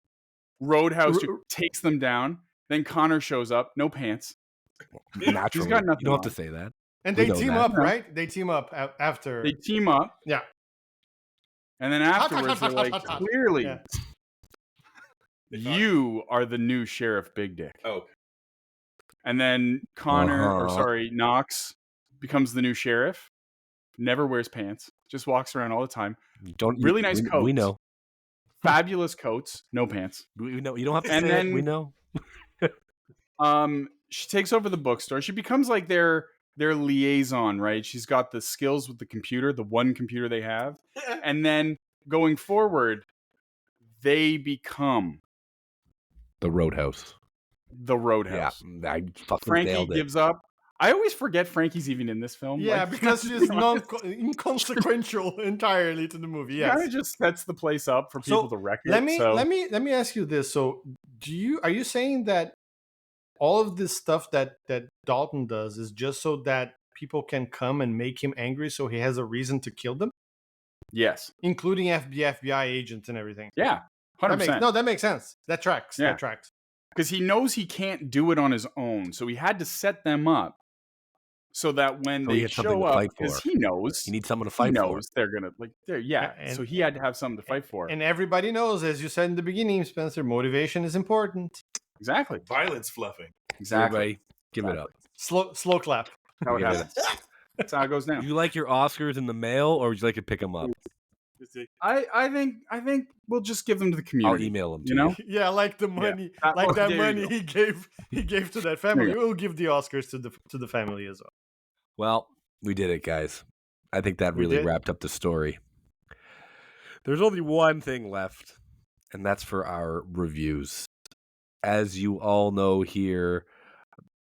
S4: Roadhouse 2 takes them down. Then Connor shows up, no pants.
S1: Naturally,
S4: he's got nothing.
S1: You don't have to say that.
S2: And they team up, right? They team up after.
S4: They team up.
S2: Yeah.
S4: And then afterwards, they're like, "Clearly, you are the new Sheriff Big Dick."
S3: Oh.
S4: And then Knox becomes the new sheriff. Never wears pants. Just walks around all the time. Really nice coats.
S1: We know.
S4: Fabulous coats. No pants.
S1: We know. You don't have to say it. We know.
S4: She takes over the bookstore. She becomes like their liaison, right? She's got the skills with the computer, the one computer they have. And then going forward, they become
S1: the Roadhouse.
S4: The Roadhouse.
S1: Yeah, I fucking
S4: Frankie gives up. I always forget Frankie's even in this film.
S2: Yeah, because she's inconsequential entirely to the movie. Yes,
S4: kind of just sets the place up for people to wreck it.
S2: Let me ask you this. So, are you saying that all of this stuff that Dalton does is just so that people can come and make him angry, so he has a reason to kill them?
S4: Yes,
S2: including FBI agents and everything.
S4: Yeah, 100%.
S2: That makes sense. That tracks.
S4: Yeah.
S2: That tracks.
S4: Because he knows he can't do it on his own, so he had to set them up so that when they show up, because he knows
S1: he needs someone to fight for.
S4: They're gonna so he had to have something to fight for.
S2: And everybody knows, as you said in the beginning, Spencer, motivation is important.
S4: Exactly.
S3: Violence fluffing.
S4: Exactly.
S1: Everybody, give it up.
S2: Slow clap.
S4: How it happens. That's how it goes down.
S1: Do you like your Oscars in the mail, or would you like to pick them up?
S4: This I think we'll just give them to the
S1: I'll
S4: community.
S1: email them to
S4: You know,
S2: Yeah, like the money,
S4: That-
S2: like that
S4: there you
S2: money
S4: go.
S2: he gave to that family.
S4: There you
S2: We'll give the Oscars to the family as well.
S1: Well, we did it, guys. I think that
S2: We
S1: really
S2: did?
S1: wrapped up the story. There's only one thing left, and that's for our reviews. As you all know here,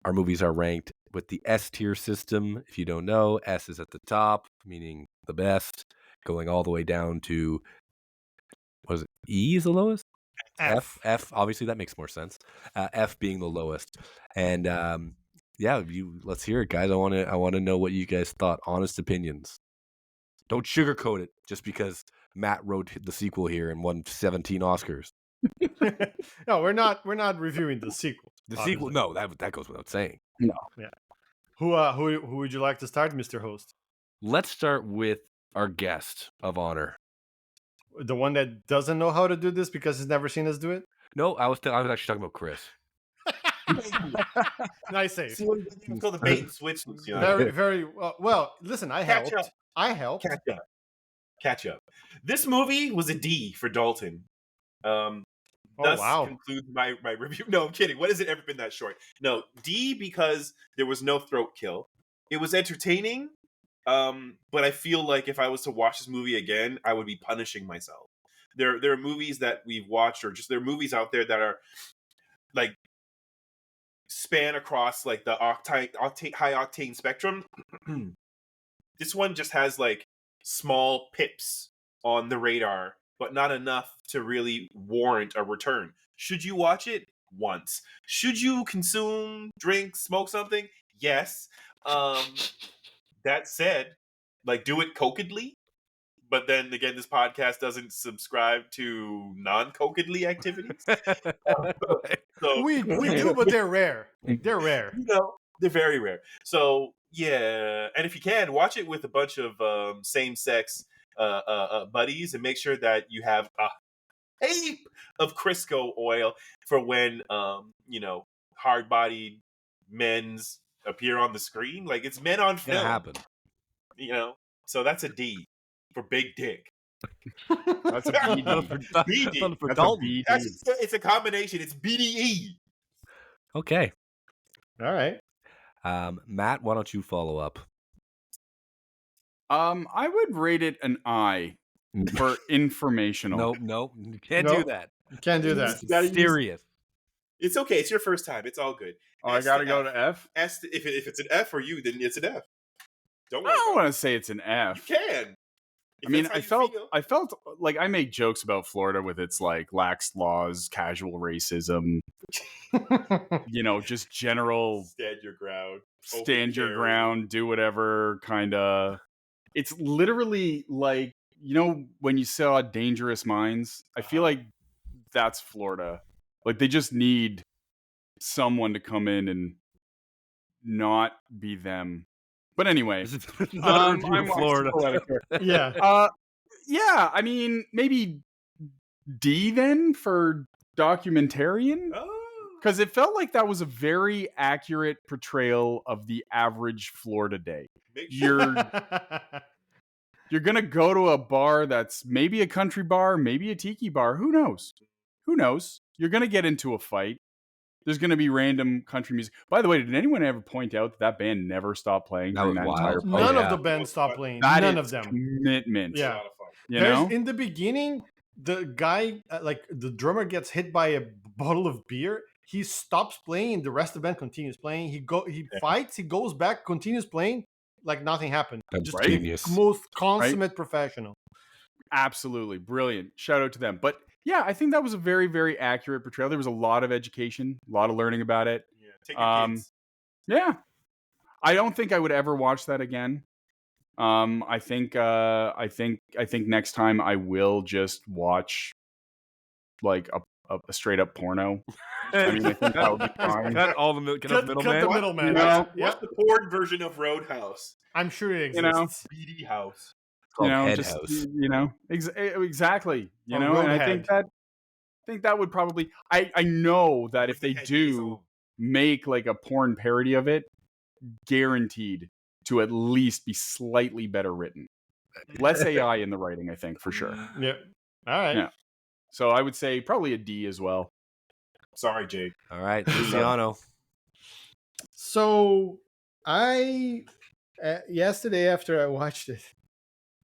S1: our movies are ranked with the S tier system. If you don't know, S is at the top, meaning the best, going all the way down to, was it E is the lowest? F. Obviously, that makes more sense. F being the lowest, and yeah, let's hear it, guys. I want to know what you guys thought. Honest opinions. Don't sugarcoat it just because Matt wrote the sequel here and won 17 Oscars.
S2: No, we're not reviewing the sequel.
S1: The
S2: obviously.
S1: sequel, no, that goes without saying.
S2: Who would you like to start, Mr. Host?
S1: Let's start with our guest of honor.
S2: The one that doesn't know how to do this because he's never seen us do it?
S1: No, I was actually talking about Chris.
S2: Nice save.
S3: See what it's called the bait and switch.
S2: Very, very well. Listen, I
S3: Catch
S2: helped.
S3: up.
S2: I helped.
S3: Catch up. This movie was a D for Dalton. Thus
S2: wow.
S3: concludes my review. No, I'm kidding. What has it ever been that short? No, D because there was no throat kill. It was entertaining, but I feel like if I was to watch this movie again, I would be punishing myself. There are movies that we've watched, or just there are movies out there that are like span across like the high octane spectrum. This one just has like small pips on the radar, but not enough to really warrant a return. Should you watch it? Once. Should you consume, drink, smoke something? Yes. That said, like, do it cokedly. But then again, this podcast doesn't subscribe to non-cokedly activities. So
S2: We do, but they're rare. They're rare.
S3: They're very rare. So yeah, and if you can, watch it with a bunch of same-sex buddies, and make sure that you have a heap of Crisco oil for when hard-bodied men's appear on the screen. Like, it's men on film.
S1: Gonna happen.
S3: So that's a D for big dick.
S4: That's a BD.
S3: BD.
S1: For
S4: That's a
S1: Dalton.
S4: BD.
S3: It's a combination. It's BDE.
S1: Okay.
S2: All right.
S1: Matt, why don't you follow up?
S4: I would rate it an I for informational.
S1: Nope. You can't
S2: Nope.
S1: do that.
S2: You can't do that.
S1: It's serious.
S3: It's okay. It's your first time. It's all good.
S4: Oh, I
S3: S
S4: gotta
S3: to
S4: go
S3: F.
S4: to F.
S3: If it's an F for you, then it's an F. Don't
S4: I
S3: worry.
S4: don't
S3: about
S4: want to say it's an
S3: it.
S4: F.
S3: You can. If
S4: I mean,
S3: that's how you feel.
S4: I felt like I make jokes about Florida with its like lax laws, casual racism, just general
S3: Stand your ground. Open
S4: stand your
S3: carry.
S4: ground, do whatever kind of. It's literally like, when you saw Dangerous Minds, I feel like that's Florida. Like, they just need someone to come in and not be them. But anyway,
S1: This is not a review of Florida.
S2: Yeah.
S4: Yeah, I mean, maybe D then for documentarian?
S3: Oh.
S4: Because it felt like that was a very accurate portrayal of the average Florida day.
S3: Make sure.
S4: You're going to go to a bar that's maybe a country bar, maybe a tiki bar. Who knows? You're going to get into a fight. There's going to be random country music. By the way, did anyone ever point out that band never stopped playing
S1: That
S4: during
S1: was
S4: that
S1: wild.
S4: entire
S1: Oh,
S4: fight?
S2: None
S1: yeah.
S2: of the bands stopped playing.
S4: That
S2: None
S4: is
S2: of them.
S4: commitment.
S2: Yeah.
S3: A lot of fun.
S4: You know?
S2: In the beginning, the guy, like the drummer, gets hit by a bottle of beer. He stops playing. The rest of the band continues playing. He fights. He goes back, continues playing, like nothing happened.
S1: That's
S2: Just
S1: genius.
S2: the most consummate professional.
S4: Absolutely. Brilliant. Shout out to them. But yeah, I think that was a very, very accurate portrayal. There was a lot of education, a lot of learning about it.
S3: Yeah. Take your kids.
S4: Yeah. I don't think I would ever watch that again. I think next time I will just watch like a straight up porno. I mean, I think that would be fine.
S1: Cut all the
S2: Cut the
S1: middleman.
S2: middleman.
S4: You know,
S3: What's the porn version of Roadhouse?
S2: I'm sure it
S4: You know,
S2: exists.
S3: BD House.
S1: Called
S4: just
S1: Headhouse.
S4: Exactly.
S2: Or
S4: And I
S2: Roadhead.
S4: think that would probably. I know that if they
S3: Head
S4: do
S3: diesel.
S4: make like a porn parody of it, guaranteed to at least be slightly better written. Less AI in the writing, I think, for sure.
S2: Yeah. All right.
S4: Yeah. So I would say probably a D as well.
S3: Sorry, Jake.
S1: All right, Luciano.
S2: So I yesterday after I watched it,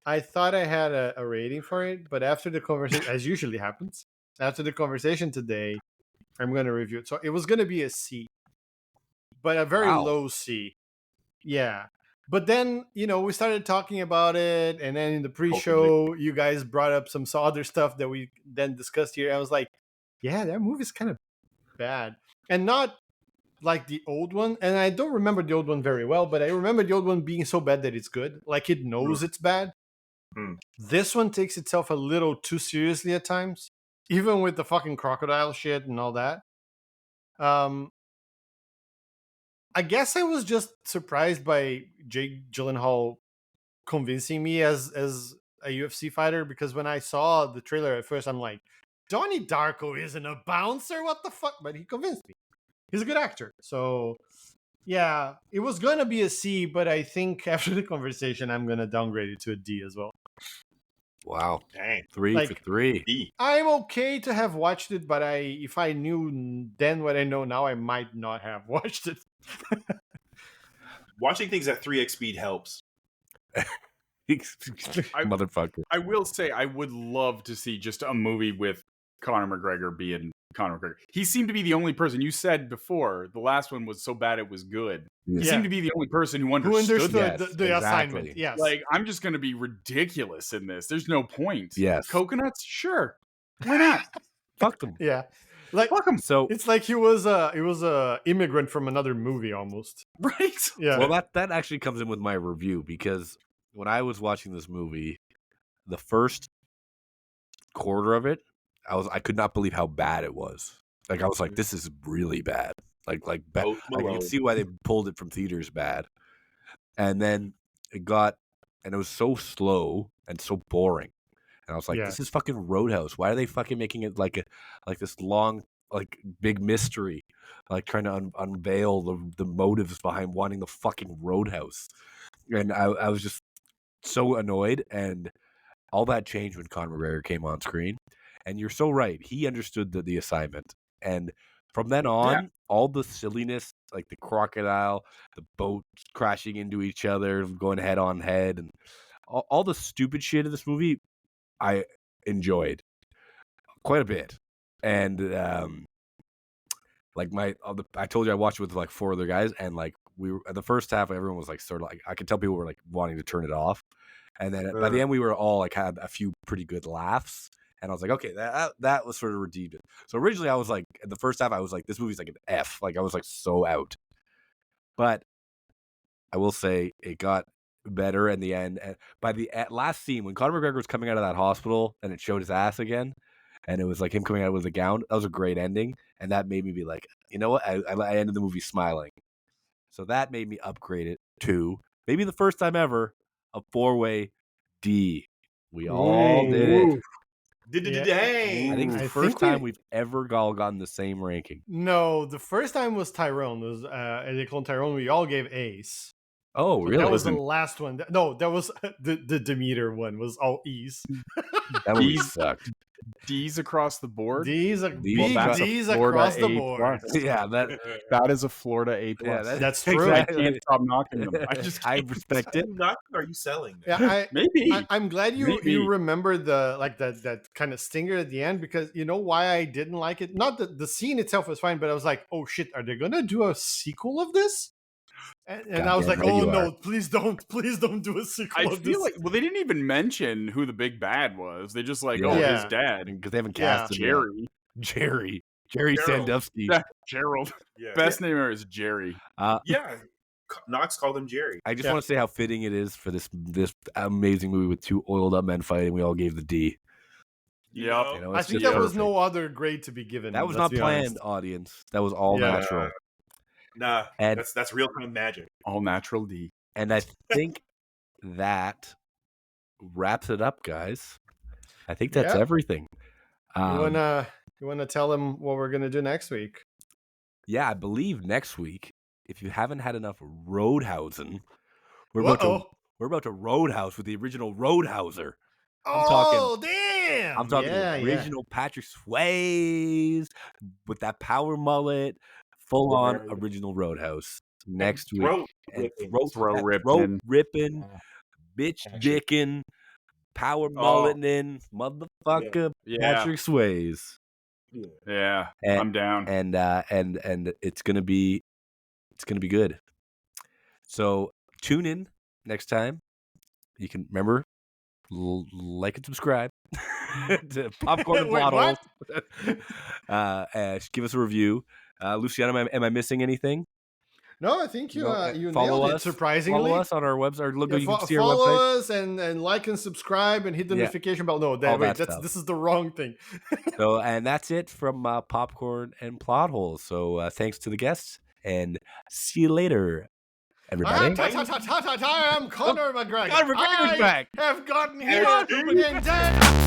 S2: I thought I had a rating for it, but after the conversation, as usually happens, after the conversation today, I'm going to review it. So it was going to be a C, but a very
S1: Wow.
S2: low C. Yeah. But then, we started talking about it. And then in the pre-show, you guys brought up some other stuff that we then discussed here. I was like, yeah, that movie's kind of bad. And not like the old one. And I don't remember the old one very well, but I remember the old one being so bad that it's good. Like it knows it's bad. This one takes itself a little too seriously at times, even with the fucking crocodile shit and all that. I guess I was just surprised by Jake Gyllenhaal convincing me as a UFC fighter, because when I saw the trailer at first, I'm like, Donnie Darko isn't a bouncer? What the fuck? But he convinced me. He's a good actor. So, yeah, it was going to be a C, but I think after the conversation, I'm going to downgrade it to a D as well.
S1: Wow.
S3: Dang.
S1: 3 for 3.
S3: D.
S2: I'm okay to have watched it, but if I knew then what I know now, I might not have watched it.
S3: Watching things at 3x speed helps.
S1: Motherfucker.
S4: I will say I would love to see just a movie with Conor McGregor being Conor McGregor. He seemed to be the only person. You said before the last one was so bad it was good. He seemed to be the only person who understood,
S2: the assignment. Yes.
S4: Like, I'm just going to be ridiculous in this. There's no point.
S1: Yes.
S4: Coconuts? Sure. Why not?
S1: Fuck them.
S2: Yeah. Like,
S4: fuck him.
S1: So
S2: it's like he was a immigrant from another movie almost.
S4: Right?
S2: Yeah.
S1: Well, that actually comes in with my review, because when I was watching this movie, the first quarter of it, I could not believe how bad it was. Like, I was like, this is really bad. Like bad. I can see why they pulled it from theaters bad. And then it was so slow and so boring. And I was like, this is fucking Roadhouse. Why are they fucking making it like this long, like, big mystery, like trying to unveil the motives behind wanting the fucking Roadhouse? And I was just so annoyed, and all that changed when Conor McGregor came on screen. And you're so right. He understood the assignment. And from then on, all the silliness, like the crocodile, the boat crashing into each other, going head on head, and all the stupid shit in this movie, I enjoyed quite a bit. And like I told you I watched it with like 4 other guys, and like we were at the first half, everyone was like sort of like, I could tell people were like wanting to turn it off, and then by the end we were all like had a few pretty good laughs, and I was like, okay, that was sort of redeemed it. So originally I was like, at the first half I was like, this movie's like an F, like I was like so out, but I will say it got better in the end. And by the last scene, when Conor McGregor was coming out of that hospital and it showed his ass again, and it was like him coming out with a gown, that was a great ending, and that made me be like, you know what, I ended the movie smiling. So that made me upgrade it to maybe the first time ever a 4-way D. We all did it.
S3: Dang.
S1: I think it's the first time we've ever all gotten the same ranking.
S2: No, the first time was Tyrone. It was Eddie Tyrone. We all gave A's.
S1: Oh, really?
S2: That was the last one. No, that was the Demeter one. Was all E's.
S1: That movie sucked.
S4: D's across the board.
S2: D's
S4: across
S2: the board.
S1: Yeah,
S4: that is a Florida A+.
S2: Yeah, that's true.
S4: I can't stop knocking them.
S1: I respect it.
S3: What are you selling?
S2: Yeah,
S4: maybe.
S2: I'm glad you remember that kind of stinger at the end, because you know why I didn't like it. Not the scene itself was fine, but I was like, oh shit, are they gonna do a sequel of this? And I was like, oh no, please don't do a sequel.
S4: I feel like, well, they didn't even mention who the big bad was. They just like, his dad,
S1: because they haven't cast him
S4: Jerry
S1: Sandusky.
S4: Gerald. Best name ever is Jerry.
S3: Knox called him Jerry.
S1: I just want to say how fitting it is for this amazing movie with 2 oiled up men fighting. We all gave the D.
S4: Yep.
S1: You know,
S2: I think there was no other grade to be given.
S1: That was not planned, audience. That was all natural.
S3: Nah, that's real time magic.
S4: All natural D.
S1: And I think that wraps it up, guys. I think that's everything.
S2: You wanna tell them what we're gonna do next week?
S1: Yeah, I believe next week, if you haven't had enough Roadhausen, we're We're about to Roadhouse with the original Roadhouser.
S2: Oh, damn!
S1: I'm talking
S2: Yeah,
S1: the original Patrick Swayze with that power mullet, full on
S3: Right.
S1: original Roadhouse next week.
S3: Throat
S1: And
S3: ripping.
S4: Throat
S1: ripping,
S3: Oh,
S1: bitch
S3: Patrick.
S1: dicking, power
S4: Oh.
S1: mulleting, motherfucker
S4: Yeah.
S1: Patrick Swayze.
S4: Yeah,
S1: And-
S4: I'm down.
S1: And it's gonna be good. So tune in next time. You can remember like and subscribe to Popcorn and
S2: Wait,
S1: Plot
S2: what?
S1: Holes. Give us a review. Luciano, am I missing anything?
S2: No, I think you
S1: Follow
S2: nailed it.
S1: us.
S2: Surprisingly,
S1: Follow us on our website. Look,
S2: Yeah,
S1: you can see our
S2: follow
S1: website.
S2: us and like and subscribe and hit the
S1: Yeah.
S2: notification bell. No,
S1: All
S2: wait,
S1: that stuff.
S2: this is the wrong thing.
S1: So, and that's it from Popcorn and Plot Holes. So, thanks to the guests, and see you later, everybody.
S2: I'm Conor McGregor.
S1: Conor McGregor's back.
S2: I have gotten here
S3: Everybody.
S2: in debt.